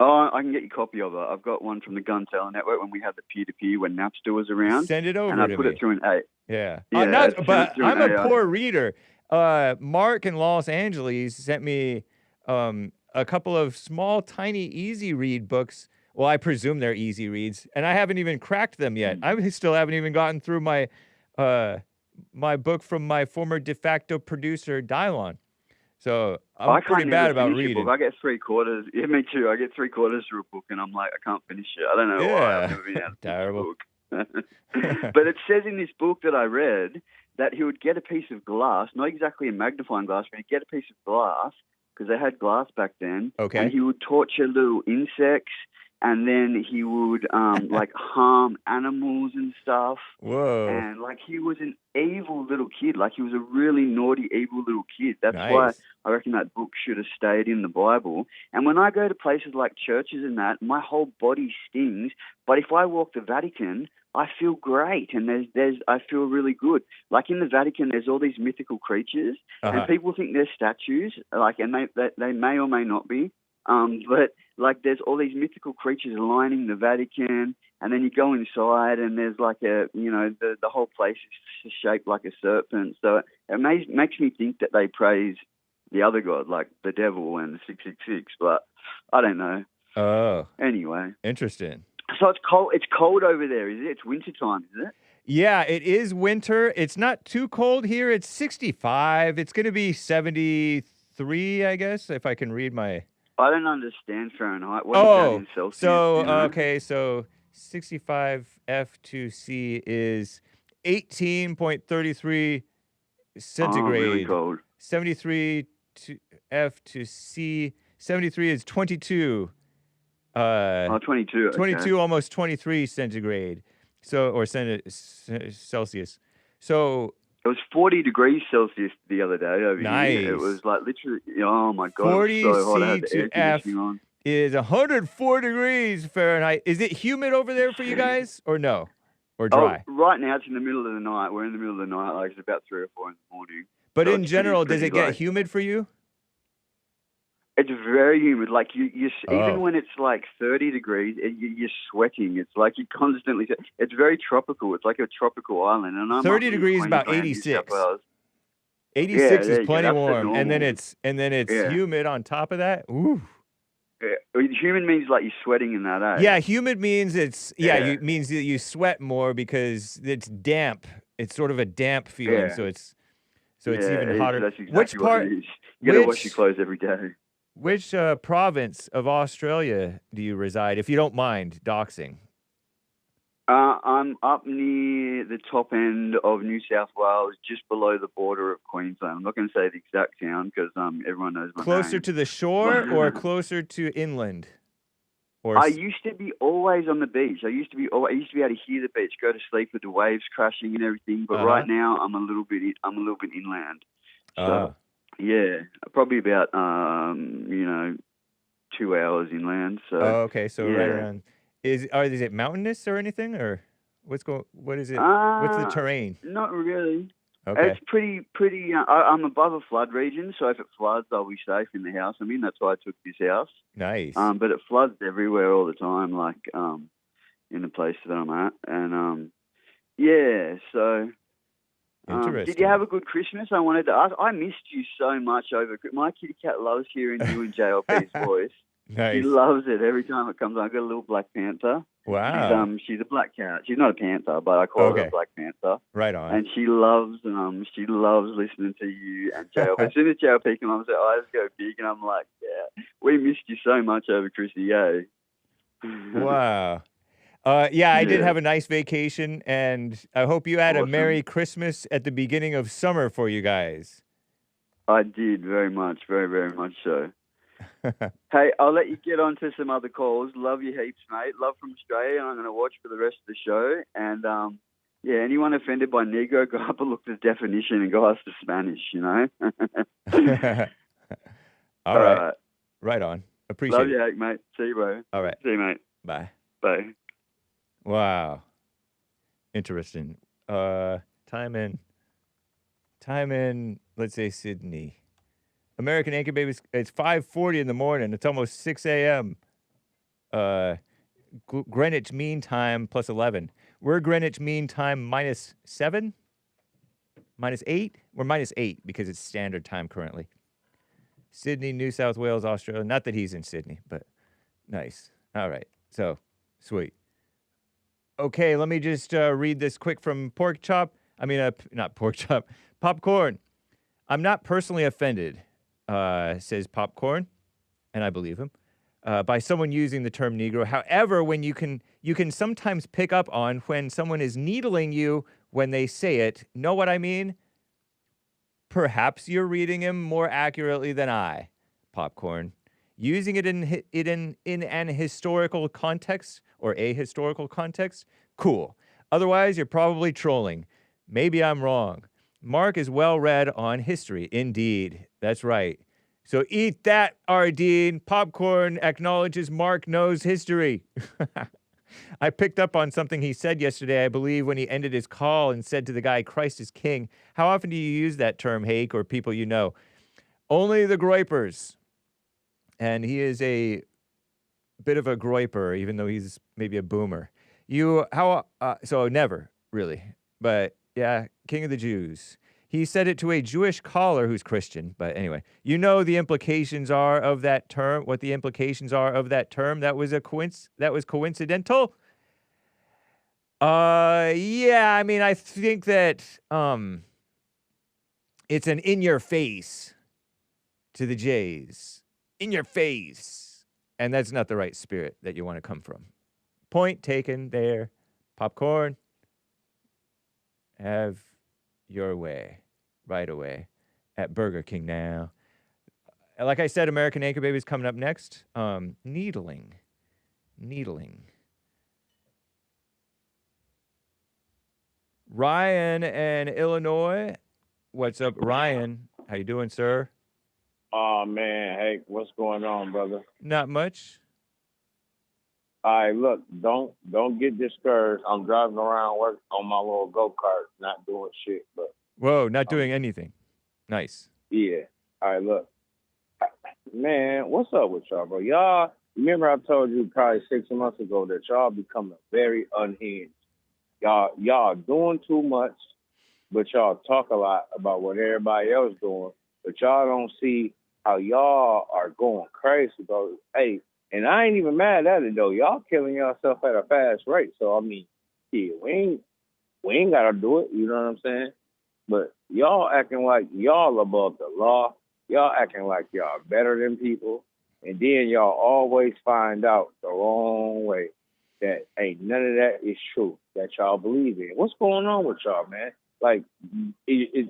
Oh, I can get you a copy of it. I've got one from the Gun Seller Network when we had the peer-to-peer when Napster was around. Send it over and I to put me. it through an 8. Yeah. Yeah, But I'm a poor reader. Mark in Los Angeles sent me a couple of small, tiny, easy read books. Well, I presume they're easy reads, and I haven't even cracked them yet. I still haven't even gotten through my my book from my former de facto producer, Dylon. So I'm pretty bad about reading. I get 3/4. Yeah, me too. I get 3/4 through a book, and I'm like, I can't finish it. I don't know why. I've never been able to Terrible. finish a book. But it says in this book that I read that he would get a piece of glass, not exactly a magnifying glass, but he'd get a piece of glass, because they had glass back then. Okay. And he would torture little insects, and then he would like harm animals and stuff. Whoa. And like he was an evil little kid. Like he was a really naughty, evil little kid. That's Nice. why I reckon that book should have stayed in the Bible. And when I go to places like churches and that, my whole body stings. But if I walk the Vatican, I feel great, and I feel really good. Like in the Vatican, there's all these mythical creatures, and people think they're statues, like, and they may or may not be. But like, there's all these mythical creatures lining the Vatican, and then you go inside, and there's like the whole place is shaped like a serpent. So it makes me think that they praise the other god, like the devil and 666. But I don't know. Oh. Anyway. Interesting. So it's cold. It's cold over there, is it? It's winter time, is it? Yeah, it is winter. It's not too cold here. It's 65. It's going to be 73, I guess, if I can read my... I don't understand Fahrenheit. What is that in Celsius? So, you know? okay, so 65 F2C is 18.33 centigrade. Oh, really cold. 73 to F to C. 73 is 22. 22. 22, okay. almost 23 centigrade. So, or Celsius. So it was 40 degrees Celsius the other day over nice. here. It was like literally, oh my God, 40 it was so hot. I C had the air to F conditioning on. is 104 degrees Fahrenheit. Is it humid over there for you guys, or no? Or dry? Oh, right now it's in the middle of the night. We're in the middle of the night, like it's about 3 or 4 in the morning. But so in general, does it get like, humid for you? It's very humid. Like even when it's like 30 degrees, you're sweating. It's like you constantly. It's very tropical. It's like a tropical island. And I'm 30 degrees, about 86. 86 is plenty warm, and then it's humid on top of that. Ooh. Yeah. Humid means like you're sweating in that, eh? Yeah, humid means means that you sweat more because it's damp. It's sort of a damp feeling, so it's even hotter. That's exactly Which part? What it is. You gotta wash your clothes every day. Which province of Australia do you reside, if you don't mind doxing? I'm up near the top end of New South Wales, just below the border of Queensland. I'm not going to say the exact town because everyone knows my Closer name. to the shore or closer to inland? Or I used to be always on the beach. I used to be able to hear the beach, go to sleep with the waves crashing and everything. But right now, I'm a little bit inland. So yeah, probably about 2 hours inland. So okay, so right around. Is it mountainous or anything, or what is it? What's the terrain? Not really. Okay. It's pretty. I'm above a flood region, so if it floods, I'll be safe in the house. I mean, that's why I took this house. Nice. But it floods everywhere all the time, like in the place that I'm at, and yeah. So, interesting. Did you have a good Christmas? I wanted to ask. I missed you so much over. My kitty cat loves hearing you and JLP's voice. Nice. She loves it every time it comes on. I got a little black panther. Wow. She's a black cat. She's not a panther, but I call her a black panther. Right on. And she loves listening to you and JLP. As soon as JLP comes on, her eyes go big, and I'm like, yeah, we missed you so much over Chrissy, yay. Wow. Yeah, I did have a nice vacation, and I hope you had a Merry Christmas at the beginning of summer for you guys. I did, very much, very, very much so. Hey, I'll let you get on to some other calls. Love you heaps, mate. Love from Australia, and I'm going to watch for the rest of the show. And, yeah, anyone offended by Negro, go up and look at the definition and go ask the Spanish, you know? All right. Right on. Appreciate Love it. you, Hake, mate. See you, bro. All right. See you, mate. Bye. Bye. Wow. Interesting. Time in, let's say Sydney. American Anchor Babies, it's 5:40 in the morning. It's almost 6 a.m. Greenwich Mean Time plus 11. We're Greenwich Mean Time minus 7? Minus 8? We're minus 8 because it's standard time currently. Sydney, New South Wales, Australia. Not that he's in Sydney, but nice. All right. So, sweet. Okay, let me just read this quick from Pork Chop. I mean, not Pork Chop. Popcorn. I'm not personally offended, says Popcorn, and I believe him, by someone using the term Negro. However, when you can sometimes pick up on when someone is needling you when they say it. Know what I mean? Perhaps you're reading him more accurately than I, Popcorn. Using it in an historical context or a historical context, cool. Otherwise, you're probably trolling. Maybe I'm wrong. Mark is well read on history. Indeed, that's right. So eat that, Ardeen. Popcorn acknowledges Mark knows history. I picked up on something he said yesterday, I believe, when he ended his call and said to the guy, Christ is king. How often do you use that term, Hake, or people you know? Only the groypers. And he is a bit of a groyper, even though he's maybe a boomer. So never, really. But yeah, King of the Jews. He said it to a Jewish caller who's Christian. But anyway, you know the implications are of that term, what the implications are of that term. That was coincidental. Yeah, I mean, I think that it's an in your face to the Jays. In your face. And that's not the right spirit that you want to come from. Point taken there. Popcorn. Have your way. Right away. At Burger King now. Like I said, American Anchor Babies coming up next. Needling. Ryan in Illinois. What's up, Ryan? How you doing, sir? Oh, man, hey, what's going on, brother? Not much. All right, look, don't get discouraged. I'm driving around work on my little go-kart, not doing shit. But whoa, not doing anything. Nice. Yeah. All right, look. Man, what's up with y'all, bro? Y'all, remember I told you probably 6 months ago that y'all becoming very unhinged. Y'all doing too much, but y'all talk a lot about what everybody else doing, but y'all don't see how y'all are going crazy, bro. Hey, and I ain't even mad at it, though. Y'all killing yourself at a fast rate. So, I mean, yeah, we ain't got to do it. You know what I'm saying? But y'all acting like y'all above the law. Y'all acting like y'all better than people. And then y'all always find out the wrong way that ain't none of that is true that y'all believe in. What's going on with y'all, man? Like, is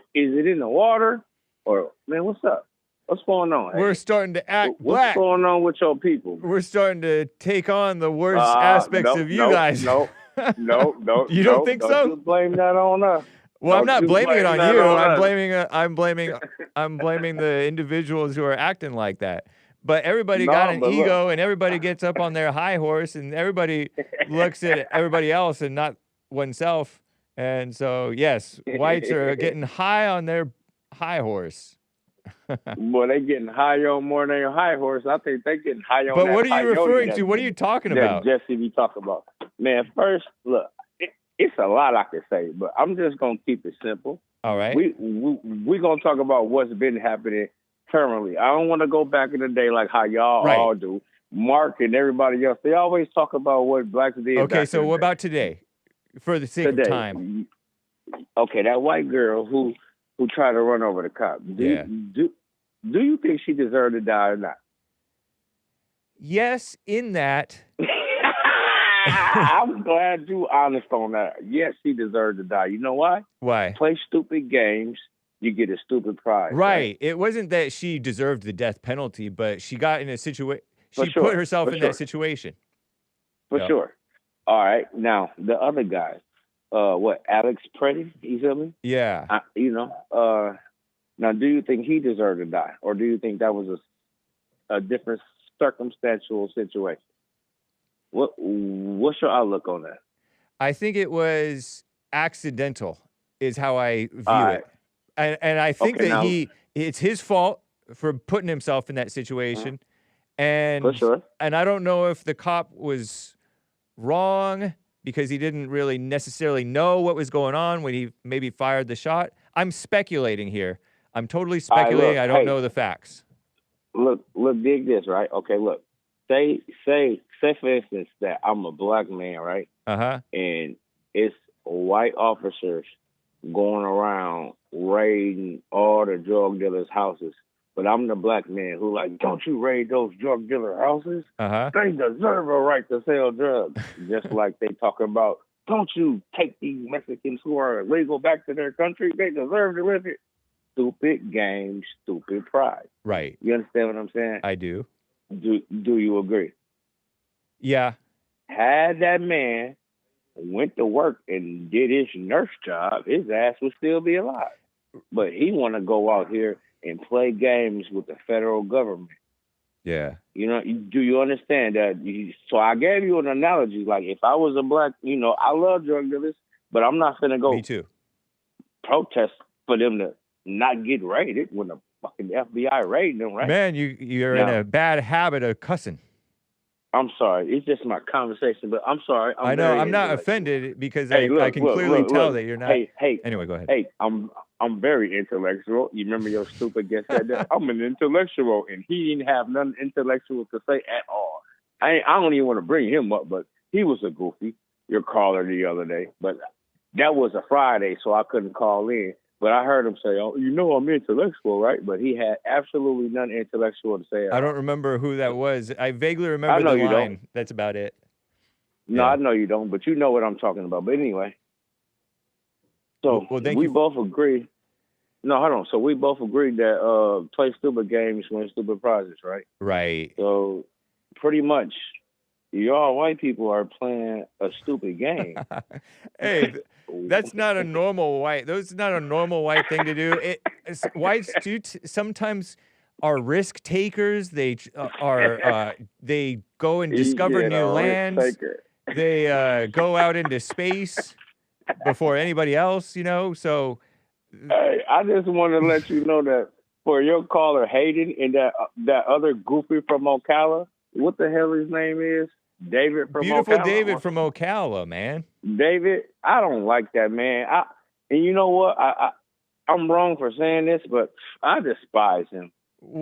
it in the water? Or, man, what's up? What's going on? We're starting to act What's black. going on with your people? We're starting to take on the worst aspects of you guys. No. You don't think so? Don't blame that on us. Well, I'm not blaming it on you. I'm blaming the individuals who are acting like that. But everybody got an ego, and everybody gets up on their high horse, and everybody looks at everybody else and not oneself. And so, yes, whites are getting high on their high horse. Boy, they getting high on more than your high horse. I think they getting high on. But what are you referring to? What are you talking about? Jesse, be talking about. Man, first, look, it's a lot I could say, but I'm just gonna keep it simple. All right. We gonna talk about what's been happening currently. I don't want to go back in the day like how y'all all do. Mark and everybody else, they always talk about what blacks did. Okay, so what about today? For the sake of time. Okay, that white girl who tried to run over the cop. Do you think she deserved to die or not? Yes, in that. I'm glad you honest on that. Yes, she deserved to die. You know why? Why? Play stupid games you get a stupid prize. Right. It wasn't that she deserved the death penalty, but she got in a situation. She put herself in that situation. For sure. All right. Now the other guy, Alex Pretti? You feel me? Yeah. Now, do you think he deserved to die, or do you think that was a different circumstantial situation? What's your outlook on that? I think it was accidental, is how I view it, and I think that it's his fault for putting himself in that situation, and for sure. And I don't know if the cop was wrong because he didn't really necessarily know what was going on when he maybe fired the shot. I'm speculating here. I'm totally speculating. I don't know the facts. Look, dig this, right? Okay, look. Say for instance that I'm a black man, right? And it's white officers going around raiding all the drug dealers' houses. But I'm the black man who don't you raid those drug dealer houses? They deserve a right to sell drugs. Just like they talk about, don't you take these Mexicans who are illegal back to their country? They deserve to live it. Stupid game, stupid pride. Right. You understand what I'm saying? I do. Do you agree? Yeah. Had that man went to work and did his nurse job, his ass would still be alive. But he want to go out here and play games with the federal government. Yeah. Do you understand that? So I gave you an analogy. Like, if I was a black, I love drug dealers, but I'm not finna go. Me too. Protest for them to not get raided when the fucking FBI raiding them, right? Man, you're in a bad habit of cussing. I'm sorry. It's just my conversation, but I'm sorry. I know. I'm not offended because I can clearly tell that you're not. Hey. Anyway, go ahead. Hey, I'm very intellectual. You remember your stupid guest said that? I'm an intellectual, and he didn't have nothing intellectual to say at all. I don't even want to bring him up, but he was a goofy. Your caller the other day, but that was a Friday, so I couldn't call in. But I heard him say, "Oh, I'm intellectual, right?" But he had absolutely nothing intellectual to say. I don't remember who that was. I vaguely remember the line. Don't. That's about it. No, I know you don't, but you know what I'm talking about. But anyway, so we both agree. No, hold on. So we both agreed that play stupid games, win stupid prizes, right? Right. So pretty much, y'all white people are playing a stupid game. Hey, that's not a normal white. That's not a normal white thing to do. Whites do sometimes are risk takers. They they go and discover new lands. They go out into space before anybody else. So. Hey, I just want to let you know that for your caller Hayden and that other goofy from Ocala, what the hell his name is? David from Beautiful Ocala. David from Ocala, man. David, I don't like that man. And you know what? I'm wrong for saying this, but I despise him.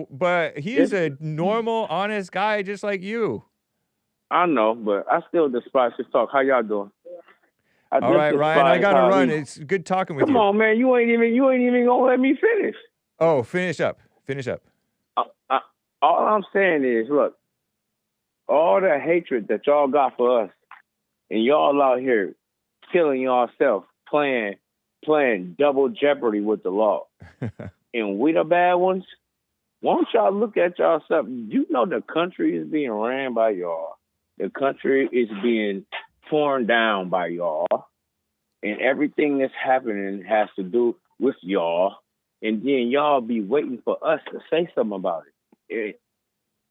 But he is a normal, honest guy just like you. I know, but I still despise his talk. How y'all doing? All right, Ryan, I gotta run. It's good talking with you. Come on, man. You ain't even gonna let me finish. Oh, finish up. All I'm saying is, look, all the hatred that y'all got for us, and y'all out here killing yourself, playing double jeopardy with the law, and we the bad ones. Won't y'all look at yourself? You know the country is being ran by y'all. The country is being torn down by y'all, and everything that's happening has to do with y'all, and then y'all be waiting for us to say something about it.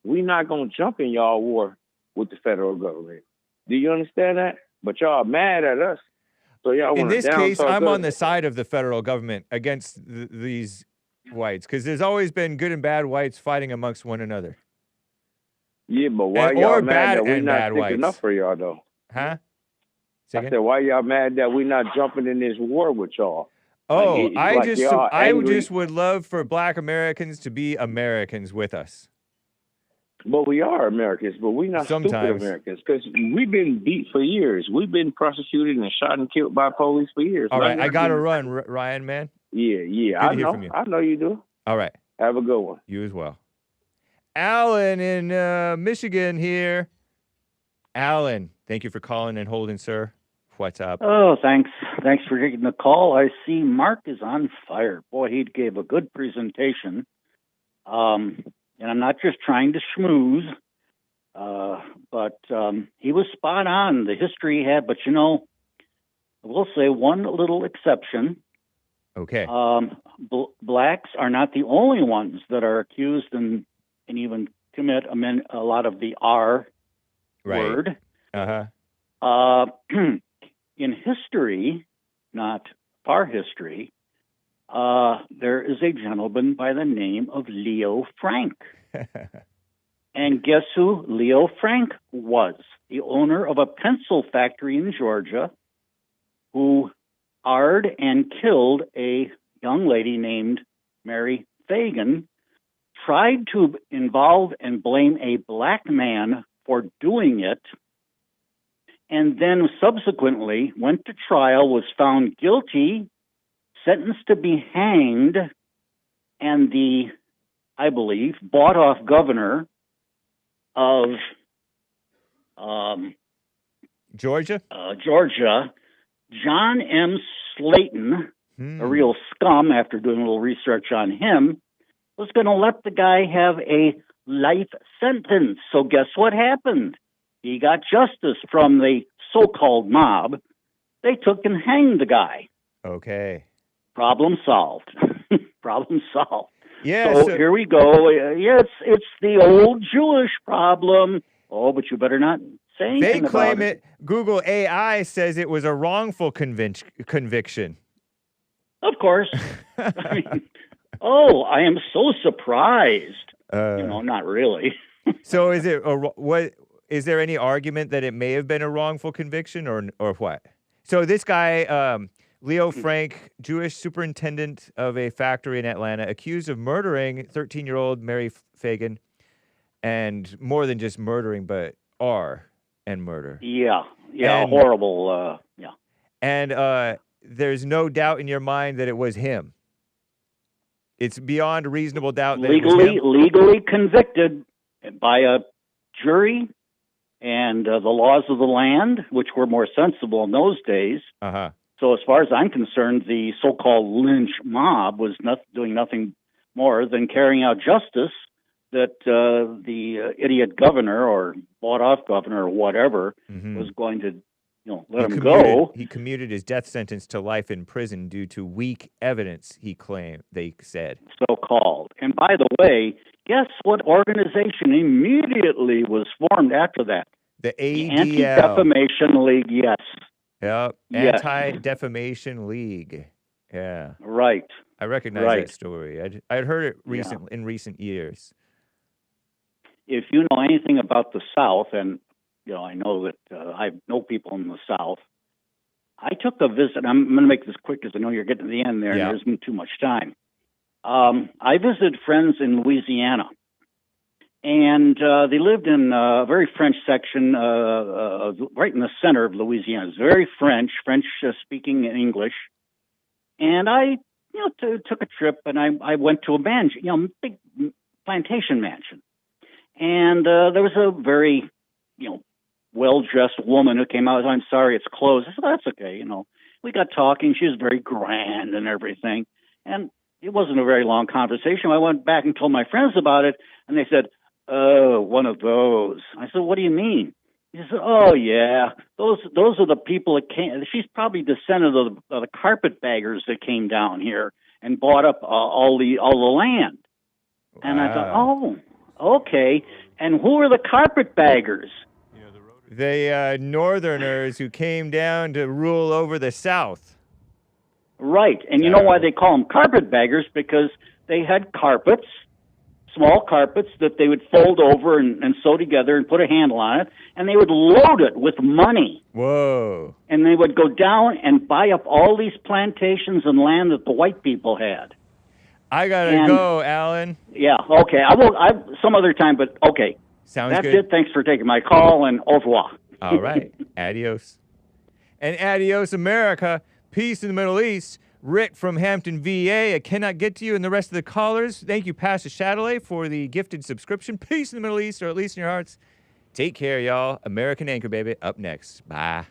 We're not going to jump in y'all war with the federal government. Do you understand that? But y'all mad at us. So y'all in this case, I'm on the side of the federal government against these whites, because there's always been good and bad whites fighting amongst one another. Yeah, but why y'all mad that we're not sticking up for y'all, though? Huh? I said, why y'all mad that we're not jumping in this war with y'all? Oh, I just would love for Black Americans to be Americans with us. Well, we are Americans, but we're not stupid Americans, because we've been beat for years. We've been prosecuted and shot and killed by police for years. All right, I got to run, Ryan, man. Yeah, I know. I know you do. All right. Have a good one. You as well. Alan in Michigan here. Alan, thank you for calling and holding, sir. What's up? Oh, thanks. Thanks for taking the call. I see Mark is on fire. Boy, he gave a good presentation. And I'm not just trying to schmooze, but he was spot on. The history he had, but I will say one little exception. Okay. Blacks are not the only ones that are accused and even commit a lot of the R word. Uh-huh. In history, not far history, there is a gentleman by the name of Leo Frank. And guess who Leo Frank was? The owner of a pencil factory in Georgia who arred and killed a young lady named Mary Fagan, tried to involve and blame a black man for doing it, and then subsequently went to trial, was found guilty, sentenced to be hanged, and the, I believe, bought-off governor of Georgia, John M. Slayton, a real scum after doing a little research on him, was going to let the guy have a life sentence. So guess what happened? He got justice from the so-called mob. They took and hanged the guy. Okay. Problem solved. Problem solved. Yeah. So here we go. Yes, it's the old Jewish problem. Oh, but you better not say anything They claim about it. Google AI says it was a wrongful conviction. Of course. I mean, I am so surprised. Not really. So is it what? Is there any argument that it may have been a wrongful conviction or what? So this guy, Leo Frank, Jewish superintendent of a factory in Atlanta, accused of murdering 13-year-old Mary Fagan, and more than just murdering, but and murder. Yeah, horrible. And there's no doubt in your mind that it was him. It's beyond a reasonable doubt that legally convicted by a jury and the laws of the land, which were more sensible in those days. Uh-huh. So as far as I'm concerned, the so-called lynch mob was doing nothing more than carrying out justice that the idiot governor or bought-off governor or whatever was going to let him go. He commuted his death sentence to life in prison due to weak evidence, they said. So-called. And by the way, guess what organization immediately was formed after that? The ADL. Anti-Defamation League, yes. Yep. Yes. Anti-Defamation League. Yeah. Right. I recognize that story. I'd heard it in recent years. If you know anything about the South, and I know that I know people in the South, I took a visit. I'm going to make this quick because I know you're getting to the end there, and there isn't too much time. I visited friends in Louisiana, and they lived in a very French section, right in the center of Louisiana. It's very French speaking English. And I, took a trip, and I went to a mansion, big plantation mansion. And there was a very, well-dressed woman who came out. I'm sorry, it's closed. I said, that's okay. We got talking. She was very grand and everything. And it wasn't a very long conversation. I went back and told my friends about it, and they said, oh, one of those. I said, what do you mean? He said, oh, yeah, those are the people that came. She's probably descendant of the carpetbaggers that came down here and bought up all the land. Wow. And I thought, oh, okay. And who are the carpetbaggers? The Northerners who came down to rule over the South. Right. And you know why they call them carpetbaggers? Because they had carpets, small carpets that they would fold over and sew together and put a handle on it, and they would load it with money. Whoa. And they would go down and buy up all these plantations and land that the white people had. I gotta go, Alan. Yeah, okay. I will some other time, but okay. Sounds That's good. it. Thanks for taking my call, and au revoir. All right. Adios. And adios, America. Peace in the Middle East. Rick from Hampton, VA. I cannot get to you and the rest of the callers. Thank you, Pastor Chatelet, for the gifted subscription. Peace in the Middle East, or at least in your hearts. Take care, y'all. American Anchor, baby. Up next. Bye.